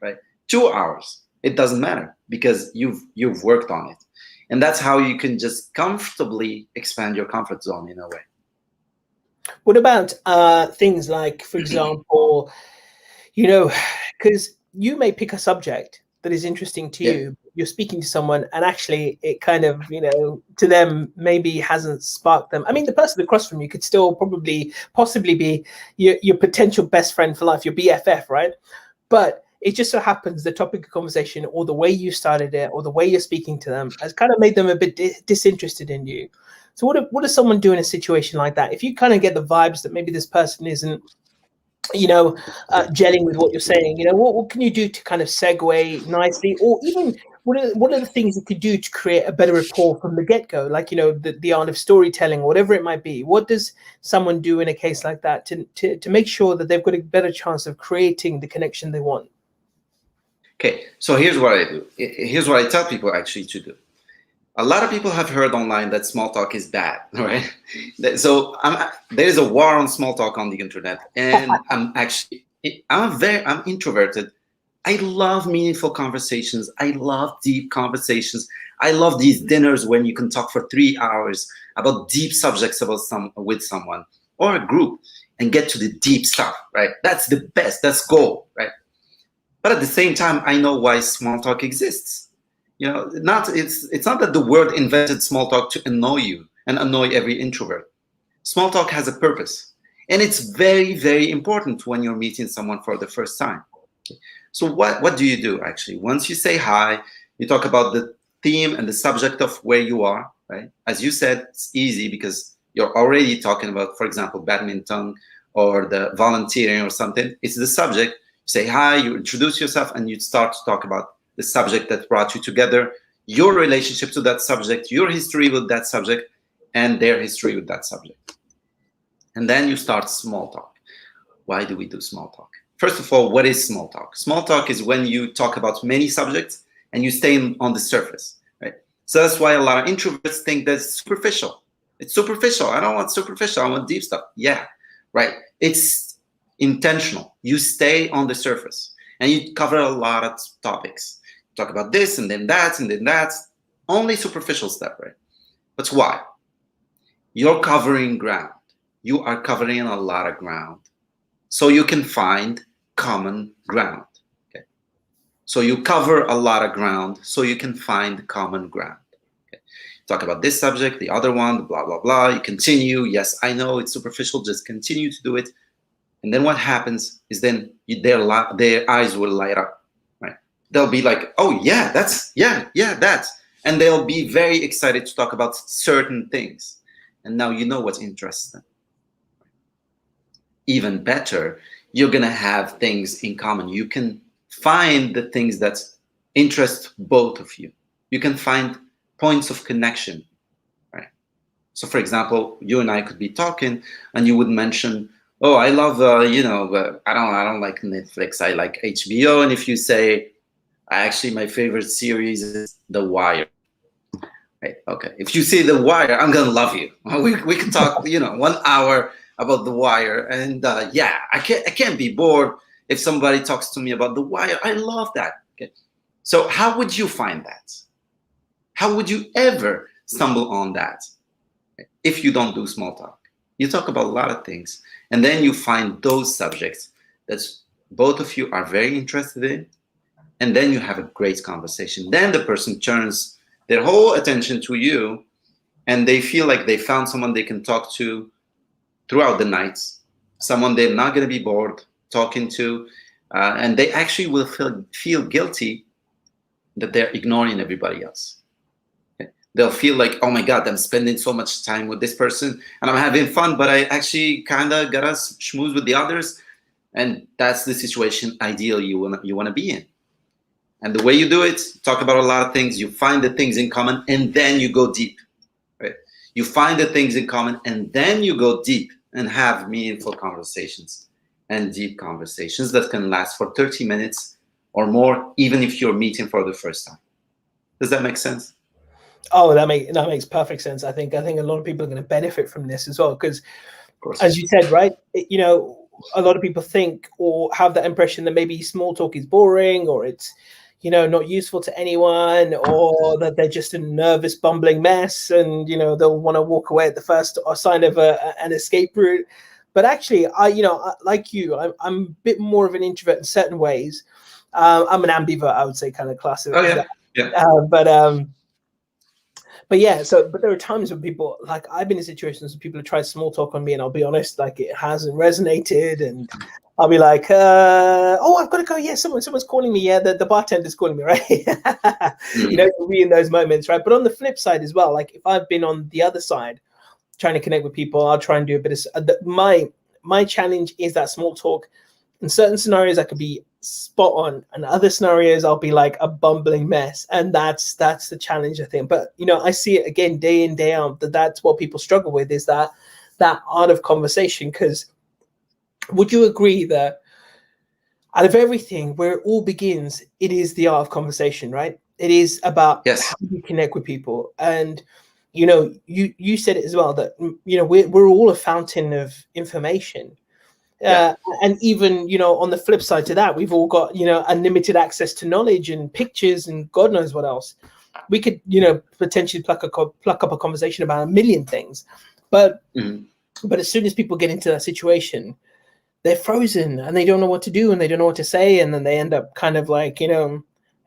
right? 2 hours. It doesn't matter because you've worked on it. And that's how you can just comfortably expand your comfort zone in a way. What about things like, for example, because you may pick a subject that is interesting to you. You're speaking to someone and actually it kind of, to them maybe hasn't sparked them. I mean, the person across from you could still possibly be your potential best friend for life, your BFF, right? But it just so happens the topic of conversation or the way you started it or the way you're speaking to them has kind of made them a bit disinterested in you. So what does someone do in a situation like that? If you kind of get the vibes that maybe this person isn't, gelling with what you're saying, what can you do to kind of segue nicely, or even what are the things you could do to create a better rapport from the get-go, like the art of storytelling, whatever it might be? What does someone do in a case like that to make sure that they've got a better chance of creating the connection they want? Okay, so here's what I do. Here's what I tell people actually to do. A lot of people have heard online that small talk is bad, right? So there is a war on small talk on the internet, and I'm introverted. I love meaningful conversations. I love deep conversations. I love these dinners when you can talk for 3 hours about deep subjects with someone or a group and get to the deep stuff, right? That's the best. That's gold, right? But at the same time, I know why small talk exists. It's not that the world invented small talk to annoy you and annoy every introvert. Small talk has a purpose, and it's very, very important when you're meeting someone for the first time. So what do you do actually? Once you say hi, you talk about the theme and the subject of where you are, right? As you said, it's easy because you're already talking about, for example, badminton or the volunteering or something. It's the subject. You say hi, you introduce yourself, and you start to talk about the subject that brought you together, your relationship to that subject, your history with that subject, and their history with that subject. And then you start small talk. Why do we do small talk? First of all, what is small talk? Small talk is when you talk about many subjects and you stay on the surface, right? So that's why a lot of introverts think that's superficial. It's superficial. I don't want superficial. I want deep stuff. Yeah, right. It's intentional. You stay on the surface and you cover a lot of topics. Talk about this and then that and then that. Only superficial stuff, right? But why? You're covering ground. You are covering a lot of ground. So you can find common ground. Okay. So you cover a lot of ground so you can find common ground. Okay. Talk about this subject, the other one, blah, blah, blah. You continue. Yes, I know it's superficial. Just continue to do it. And then what happens is then their eyes will light up. They'll be like, oh yeah, that's. And they'll be very excited to talk about certain things. And now you know what interests them. Even better, you're gonna have things in common. You can find the things that interest both of you. You can find points of connection, right? So for example, you and I could be talking and you would mention, oh, I love, I don't like Netflix, I like HBO. And if you say, actually, my favorite series is The Wire. Right? Okay. If you say The Wire, I'm gonna love you. We can talk, 1 hour about The Wire, and I can't be bored if somebody talks to me about The Wire. I love that. Okay. So how would you find that? How would you ever stumble on that if you don't do small talk? You talk about a lot of things, and then you find those subjects that both of you are very interested in. And then you have a great conversation. Then the person turns their whole attention to you and they feel like they found someone they can talk to throughout the night, someone they're not going to be bored talking to. And they actually will feel guilty that they're ignoring everybody else. Okay? They'll feel like, oh my God, I'm spending so much time with this person and I'm having fun, but I actually kind of got to schmooze with the others. And that's the situation ideally you want to be in. And the way you do it, talk about a lot of things, you find the things in common, and then you go deep. Right? You find the things in common, and then you go deep and have meaningful conversations and deep conversations that can last for 30 minutes or more, even if you're meeting for the first time. Does that make sense? Oh, that makes perfect sense. I think a lot of people are going to benefit from this as well, because as you said, right, a lot of people think or have that impression that maybe small talk is boring, or it's not useful to anyone, or that they're just a nervous, bumbling mess, and they'll want to walk away at the first sign of an escape route. But actually, like you, I'm a bit more of an introvert in certain ways. I'm an ambivert, I would say, kind of class of yeah. But yeah, but there are times when people, like, I've been in situations where people have tried small talk on me, and I'll be honest, like, it hasn't resonated, and I'll be like, oh, I've got to go. Yeah, someone's calling me. Yeah, the bartender's calling me, right? You'll be in those moments, right? But on the flip side as well, like, if I've been on the other side trying to connect with people, I'll try and do a bit of my challenge is that small talk. In certain scenarios, I could be spot on, and other scenarios I'll be like a bumbling mess, and that's the challenge, I think. But I see it again day in, day out, that's what people struggle with, is that art of conversation. Because would you agree that out of everything, where it all begins, it is the art of conversation, right? It is about how you connect with people. And you said it as well, that we're all a fountain of information. And even on the flip side to that, we've all got unlimited access to knowledge and pictures and God knows what else. We could potentially pluck up a conversation about a million things, but as soon as people get into that situation, they're frozen and they don't know what to do and they don't know what to say, and then they end up kind of like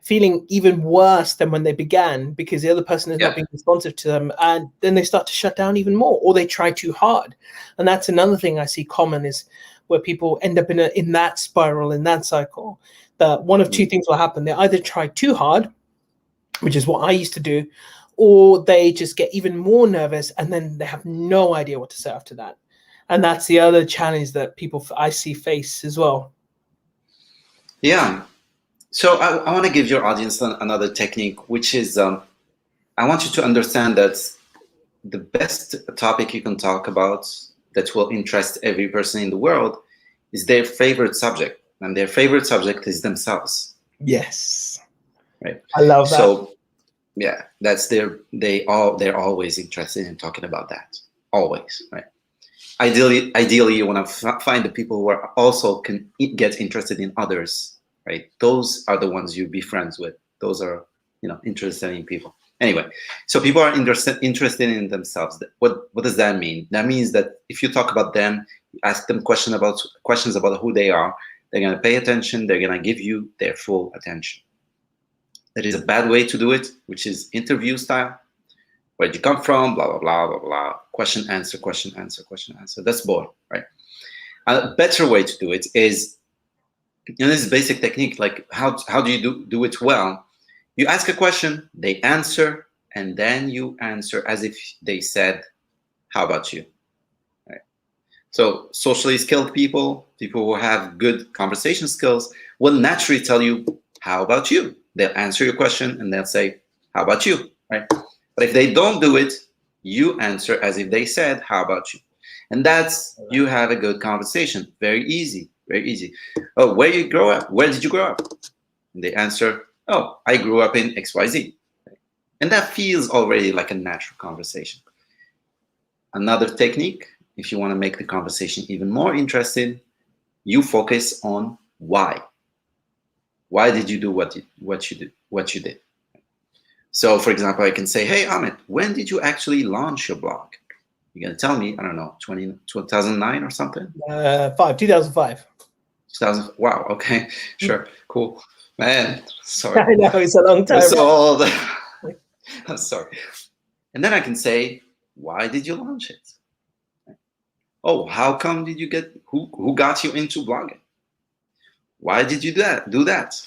feeling even worse than when they began, because the other person is not being responsive to them, and then they start to shut down even more, or they try too hard. And that's another thing I see common, is where people end up in that spiral, in that cycle, that one of two things will happen. They either try too hard, which is what I used to do, or they just get even more nervous, and then they have no idea what to say after that. And that's the other challenge that people I see face as well. Yeah. So I want to give your audience another technique, which is I want you to understand that the best topic you can talk about that will interest every person in the world is their favorite subject, and their favorite subject is themselves. Yes. Right. I love that. So yeah, that's they're always interested in talking about that. Always, right? Ideally, you want to find the people who are also can get interested in others, right? Those are the ones you be friends with. Those are interesting people. Anyway, so people are interested in themselves. What does that mean? That means that if you talk about them, you ask them questions about who they are, they're going to pay attention. They're going to give you their full attention. There is a bad way to do it, which is interview style. Where'd you come from? Blah, blah, blah, blah, blah. Question, answer, question, answer, question, answer. That's boring, right? A better way to do it is, this is basic technique. Like how do you do it well? You ask a question, they answer, and then you answer as if they said, how about you? Right? So socially skilled people who have good conversation skills will naturally tell you, how about you? They'll answer your question and they'll say, how about you? Right? But if they don't do it, you answer as if they said, how about you? And that's, you have a good conversation. Very easy, very easy. Oh, where did you grow up? Where did you grow up? And they answer, oh, I grew up in XYZ. And that feels already like a natural conversation. Another technique, if you want to make the conversation even more interesting, you focus on why. Why did you do what you did? So, for example, I can say, hey, Amit, when did you actually launch your blog? You're going to tell me, I don't know, 2009 or something? 2005. 2000. Wow, okay, sure, cool. Man, sorry. I know, it's a long time. I'm so old. I'm sorry. And then I can say, why did you launch it? Oh, how come did you get, who got you into blogging? Why did you do that?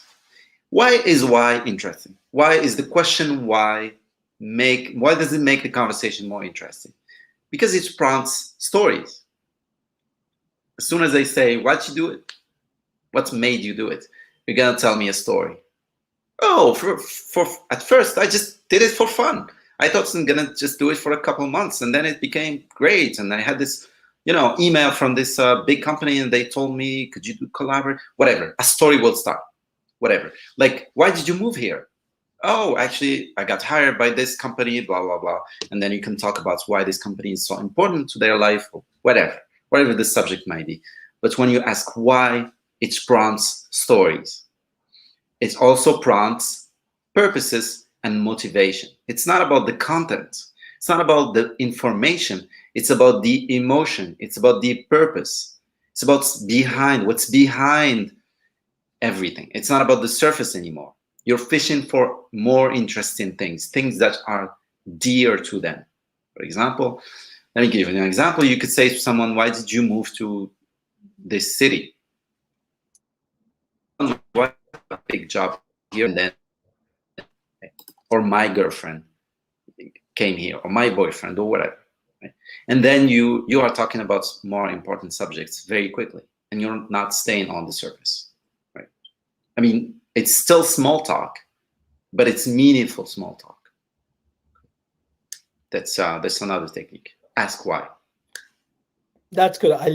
Why is why interesting? Why is the question why does it make the conversation more interesting? Because it prompts stories. As soon as they say, why'd you do it? What made you do it? You're gonna tell me a story. Oh, for at first I just did it for fun. I thought I'm gonna just do it for a couple months, and then it became great. And I had this, email from this big company, and they told me, "Could you do collaborate? Whatever." A story will start. Whatever. Like, why did you move here? Oh, actually, I got hired by this company. Blah blah blah. And then you can talk about why this company is so important to their life, or whatever the subject might be. But when you ask why, it prompts stories. It also prompts purposes and motivation. It's not about the content. It's not about the information. It's about the emotion. It's about the purpose. It's about what's behind everything. It's not about the surface anymore. You're fishing for more interesting things that are dear to them. For example, let me give you an example. You could say to someone, why did you move to this city? Why a big job here? And then, or my girlfriend came here, or my boyfriend, or whatever. Right? And then you are talking about more important subjects very quickly, and you're not staying on the surface. Right? I mean, it's still small talk, but it's meaningful small talk. That's another technique. Ask why. That's good. I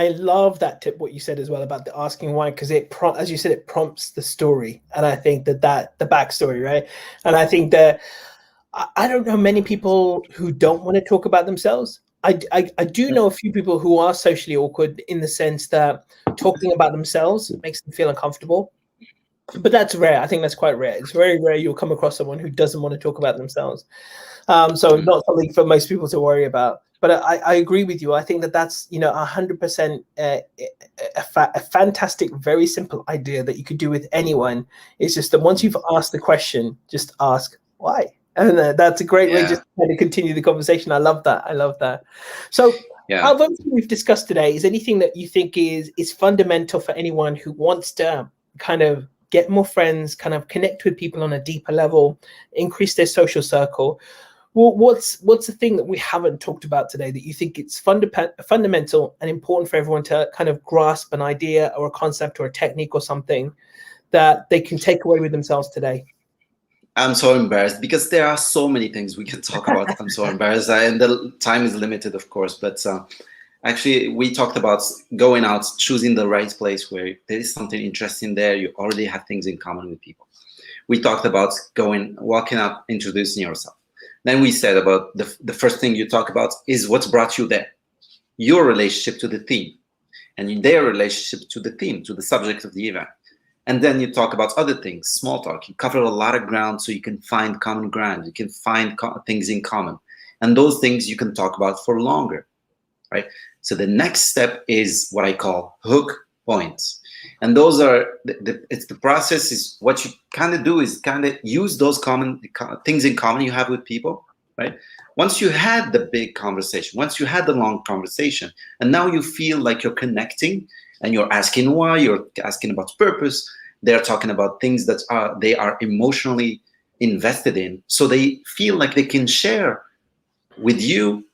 love that tip. What you said as well about the asking why, because as you said, it prompts the story, and I think that the backstory, right? And I think that I don't know many people who don't want to talk about themselves. I do know a few people who are socially awkward in the sense that talking about themselves makes them feel uncomfortable. But that's rare. I think that's quite rare. It's very rare you'll come across someone who doesn't want to talk about themselves. So not something for most people to worry about. But I agree with you. I think that's 100% a fantastic, very simple idea that you could do with anyone. It's just that once you've asked the question, just ask why. And that's a great way just to kind of continue the conversation. I love that. So out of everything we've discussed today, is anything that you think is fundamental for anyone who wants to kind of get more friends, kind of connect with people on a deeper level, increase their social circle? Well, what's the thing that we haven't talked about today that you think it's fundamental and important for everyone to kind of grasp an idea or a concept or a technique or something that they can take away with themselves today? I'm so embarrassed because there are so many things we can talk about. I'm so embarrassed, and the time is limited, of course. But actually, we talked about going out, choosing the right place where there is something interesting there. You already have things in common with people. We talked about walking up, introducing yourself. Then we said about the first thing you talk about is what's brought you there, your relationship to the theme, and their relationship to the theme, to the subject of the event. And then you talk about other things, small talk. You cover a lot of ground so you can find common ground. You can find things in common. And those things you can talk about for longer, right? So the next step is what I call hook points. And those are, it's the process is what you kind of do is kind of use those common things in common you have with people, right? Once you had the big conversation, once you had the long conversation, and now you feel like you're connecting and you're asking why, you're asking about purpose, they're talking about things that they are emotionally invested in. So they feel like they can share with you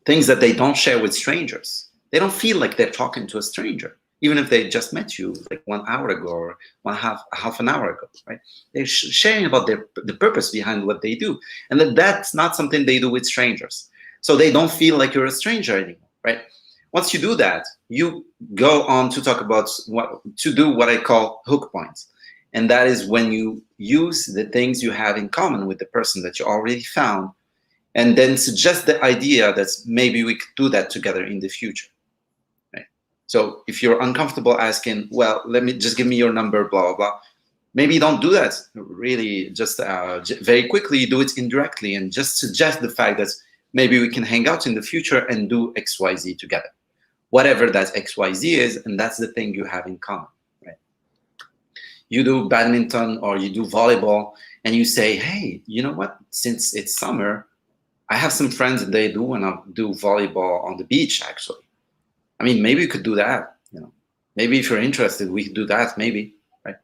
things that they don't share with strangers. They don't feel like they're talking to a stranger, even if they just met you like 1 hour ago or half an hour ago, right? They're sharing about the purpose behind what they do. And that's not something they do with strangers. So they don't feel like you're a stranger anymore, right? Once you do that, you go on to talk about what I call hook points. And that is when you use the things you have in common with the person that you already found, and then suggest the idea that maybe we could do that together in the future. Right? So if you're uncomfortable asking, well, just give me your number, blah, blah, blah. Maybe you don't do that really just very quickly. You do it indirectly and just suggest the fact that maybe we can hang out in the future and do XYZ together. Whatever that XYZ is, and that's the thing you have in common, right? You do badminton or you do volleyball, and you say, hey, you know what? Since it's summer, I have some friends that they do want to do volleyball on the beach, actually. I mean, maybe we could do that, Maybe if you're interested, we could do that, maybe, right?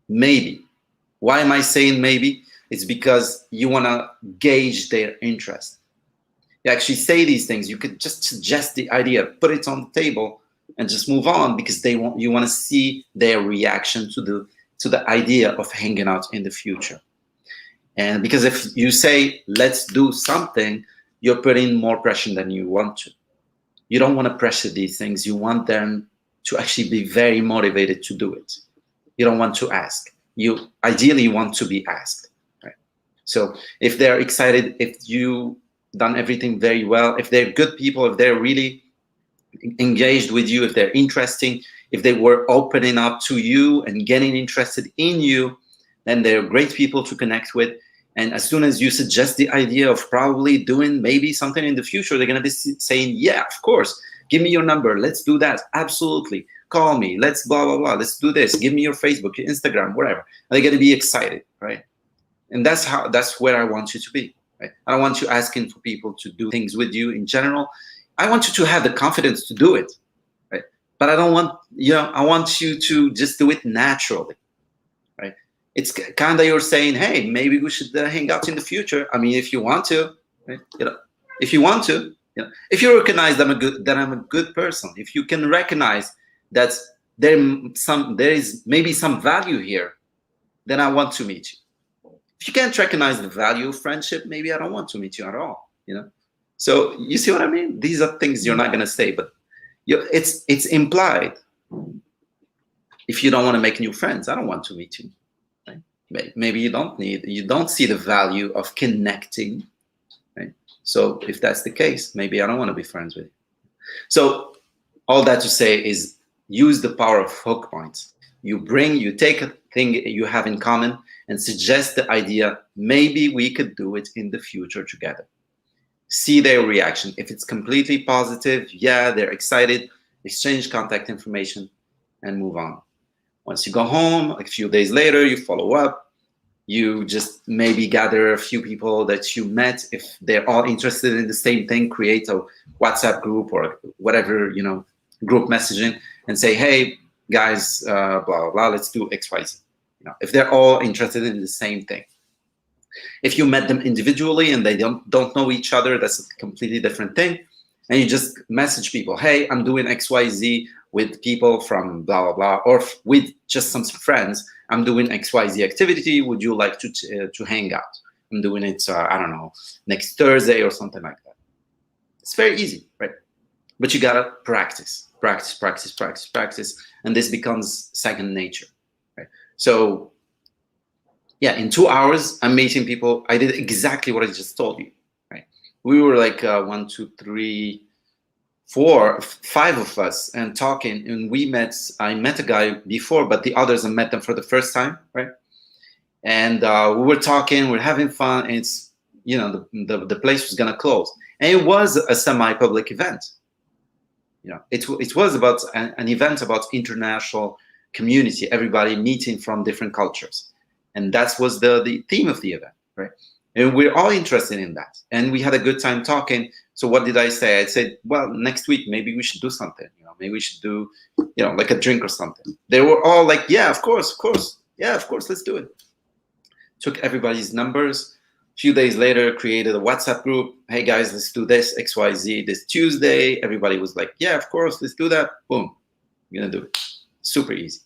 Maybe. Why am I saying maybe? It's because you want to gauge their interest. You actually say these things. You could just suggest the idea, put it on the table, and just move on, because you want to see their reaction to the idea of hanging out in the future. And because if you say, let's do something, you're putting more pressure than you want to. You don't want to pressure these things. You want them to actually be very motivated to do it. You don't want to ask. You ideally want to be asked, right? So if they're excited, if you done everything very well, if they're good people, if they're really engaged with you, if they're interesting, if they were opening up to you and getting interested in you, then they're great people to connect with. And as soon as you suggest the idea of probably doing maybe something in the future, they're going to be saying, yeah, of course, give me your number, let's do that, absolutely, call me, let's blah blah blah, let's do this, give me your Facebook, your Instagram, whatever. And they're going to be excited, right? And that's where I want you to be, right? I don't want you asking for people to do things with you in general. I want you to have the confidence to do it, right? But I don't want, I want you to just do it naturally, right? It's kind of you're saying, hey, maybe we should hang out in the future. I mean, if you want to, right? If you want to, if you recognize that I'm a good person, if you can recognize that there is maybe some value here, then I want to meet you. If you can't recognize the value of friendship, maybe I don't want to meet you at all, So you see what I mean? These are things you're not going to say, but it's implied. If you don't want to make new friends, I don't want to meet you. Right? Maybe you don't see the value of connecting. Right? So if that's the case, maybe I don't want to be friends with you. So all that to say is use the power of hook points. You take a thing you have in common and suggest the idea, maybe we could do it in the future together. See their reaction. If it's completely positive, yeah, they're excited, exchange contact information and move on. Once you go home, a few days later, you follow up. You just maybe gather a few people that you met. If they're all interested in the same thing, create a WhatsApp group or whatever, group messaging and say, hey, guys, blah, blah, blah, let's do X, Y, Z. If they're all interested in the same thing. If you met them individually and they don't know each other, that's a completely different thing. And you just message people, hey, I'm doing XYZ with people from blah, blah, blah, or with just some friends. I'm doing XYZ activity. Would you like to hang out? I'm doing it, I don't know, next Thursday or something like that. It's very easy, right? But you got to practice. And this becomes second nature, right? So yeah, in 2 hours, I'm meeting people. I did exactly what I just told you, right? We were like 1, 2, 3, 4, 5 of us and talking. And I met a guy before, but the others, I met them for the first time, right? And we were talking, we're having fun. And it's, the place was going to close. And it was a semi-public event. It was about an event about international community, everybody meeting from different cultures. And that was the theme of the event, right? And we're all interested in that. And we had a good time talking. So what did I say? I said, well, next week, maybe we should do something. Maybe we should do, like a drink or something. They were all like, yeah, of course. Yeah, of course, let's do it. Took everybody's numbers. A few days later, created a WhatsApp group. Hey, guys, let's do this, XYZ, this Tuesday. Everybody was like, yeah, of course, let's do that. Boom, you're going to do it. Super easy.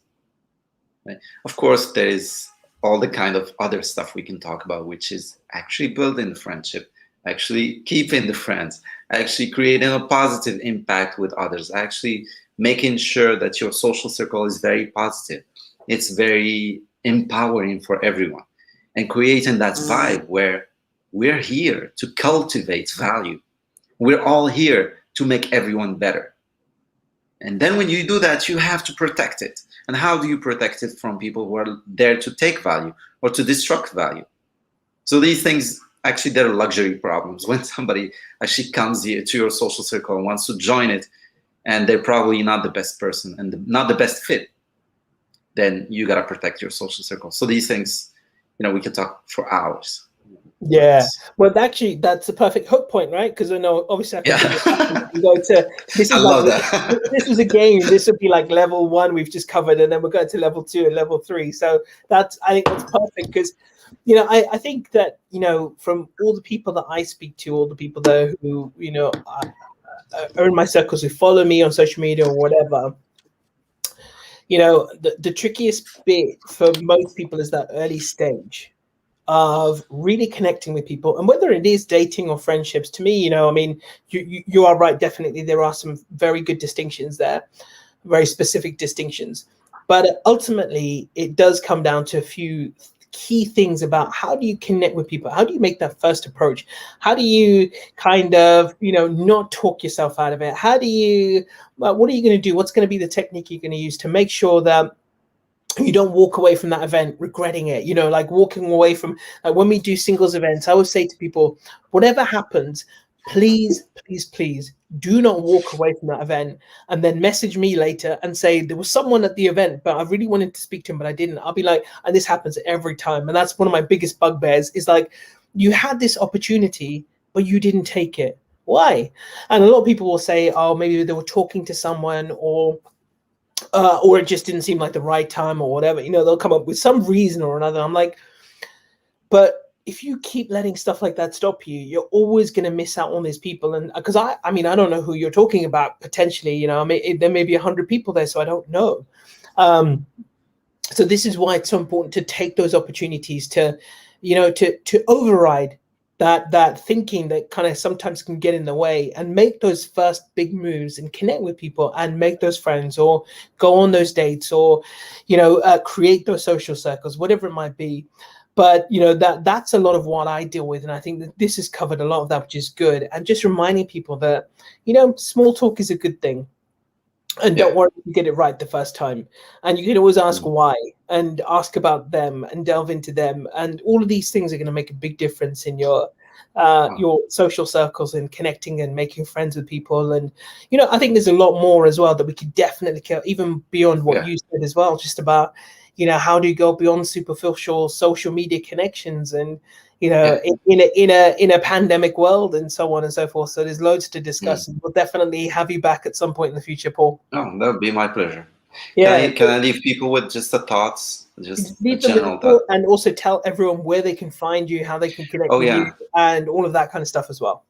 Right? Of course, there is all the kind of other stuff we can talk about, which is actually building the friendship, actually keeping the friends, actually creating a positive impact with others, actually making sure that your social circle is very positive. It's very empowering for everyone, and creating that vibe where we're here to cultivate value. We're all here to make everyone better. And then when you do that, you have to protect it. And how do you protect it from people who are there to take value or to destruct value? So these things, actually, they're luxury problems. When somebody actually comes here to your social circle and wants to join it, and they're probably not the best person and not the best fit, then you got to protect your social circle. So these things, we could talk for hours. Yeah, well, actually, that's a perfect hook point, right? Because I know, obviously, I can go to this. I love that. This was a game. This would be like level 1 we've just covered, and then we're going to level 2 and level 3. So I think that's perfect because, I think that from all the people that I speak to, all the people there who are in my circles who follow me on social media or whatever, the trickiest bit for most people is that early stage of really connecting with people, and whether it is dating or friendships. To me, I mean, you are right. Definitely, there are some very good distinctions there, very specific distinctions. But ultimately, it does come down to a few key things about how do you connect with people? How do you make that first approach? How do you kind of, not talk yourself out of it? How do you, what are you going to do? What's going to be the technique you're going to use to make sure that you don't walk away from that event regretting it? Like walking away from, like when we do singles events, I always say to people, whatever happens, please, please, please do not walk away from that event and then message me later and say there was someone at the event, but I really wanted to speak to him, but I didn't. I'll be like, and this happens every time. And that's one of my biggest bugbears, is like, you had this opportunity, but you didn't take it. Why? And a lot of people will say, oh, maybe they were talking to someone, or it just didn't seem like the right time or whatever. They'll come up with some reason or another. I'm like, but if you keep letting stuff like that stop you, you're always going to miss out on these people. And because I mean, I don't know who you're talking about potentially, there may be 100 people there, so I don't know. So this is why it's so important to take those opportunities to, to override that thinking that kind of sometimes can get in the way, and make those first big moves and connect with people and make those friends, or go on those dates, or, create those social circles, whatever it might be. But that's a lot of what I deal with, and I think that this has covered a lot of that, which is good. And just reminding people that small talk is a good thing, and don't worry if you get it right the first time. And you can always ask why, and ask about them, and delve into them, and all of these things are going to make a big difference in your social circles, and connecting and making friends with people. And I think there's a lot more as well that we could definitely care, even beyond what you said as well, just about how do you go beyond superficial social media connections, and in a pandemic world, and so on and so forth. So there's loads to discuss, and we'll definitely have you back at some point in the future, Paul. Oh, that would be my pleasure. Yeah. Can I leave people with just the thoughts, just a leave them general thought, and also tell everyone where they can find you, how they can connect with you, and all of that kind of stuff as well?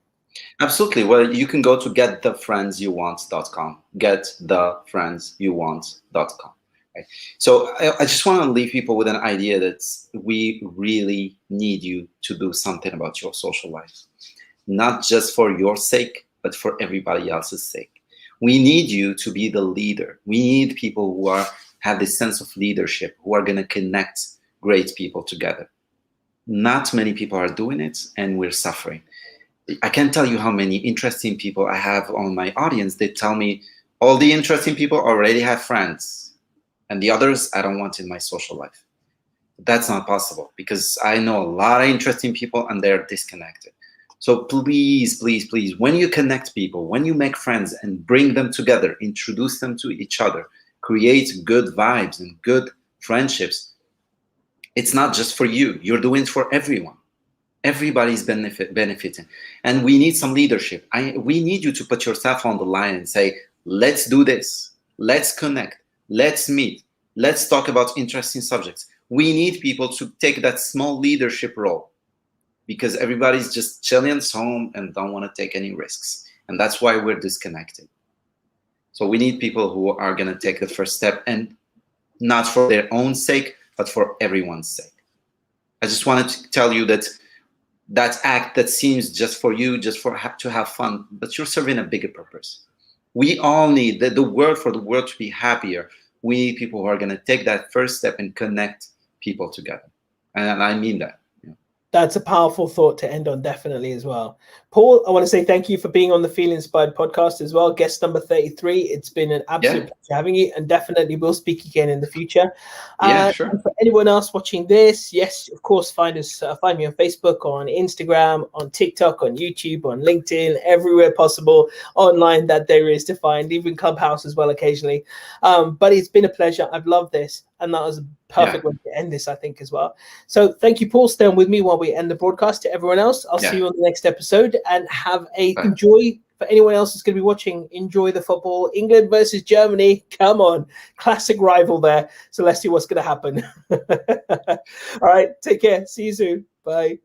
Absolutely. Well, you can go to getthefriendsyouwant.com. Getthefriendsyouwant.com. Right. So I just want to leave people with an idea that we really need you to do something about your social life, not just for your sake, but for everybody else's sake. We need you to be the leader. We need people who have this sense of leadership, who are going to connect great people together. Not many people are doing it, and we're suffering. I can't tell you how many interesting people I have on my audience. They tell me all the interesting people already have friends, and the others I don't want in my social life. That's not possible, because I know a lot of interesting people and they're disconnected. So please, please, please, when you connect people, when you make friends and bring them together, introduce them to each other, create good vibes and good friendships, it's not just for you. You're doing it for everyone. Everybody's benefiting. And we need some leadership. We need you to put yourself on the line and say, let's do this. Let's connect. Let's meet. Let's talk about interesting subjects. We need people to take that small leadership role, because everybody's just chilling at home and don't want to take any risks. And that's why we're disconnected. So we need people who are going to take the first step, and not for their own sake, but for everyone's sake. I just wanted to tell you that act that seems just for you, just to have fun, but you're serving a bigger purpose. We all need the world, for the world to be happier. We need people who are going to take that first step and connect people together. And I mean that. That's a powerful thought to end on, definitely, as well. Paul, I want to say thank you for being on the Feel Inspired podcast as well. Guest number 33. It's been an absolute pleasure having you, and definitely we'll speak again in the future. Sure. And for anyone else watching this, yes, of course, find me on Facebook, on Instagram, on TikTok, on YouTube, on LinkedIn, everywhere possible online that there is to find, even Clubhouse as well occasionally. But it's been a pleasure. I've loved this, and that was a perfect way to end this, I think, as well. So thank you, Paul. Stay on with me while we end the broadcast. To everyone else, I'll see you on the next episode, and enjoy. For anyone else that's going to be watching, enjoy the football. England versus Germany. Come on. Classic rival there. So let's see what's going to happen. All right. Take care. See you soon. Bye.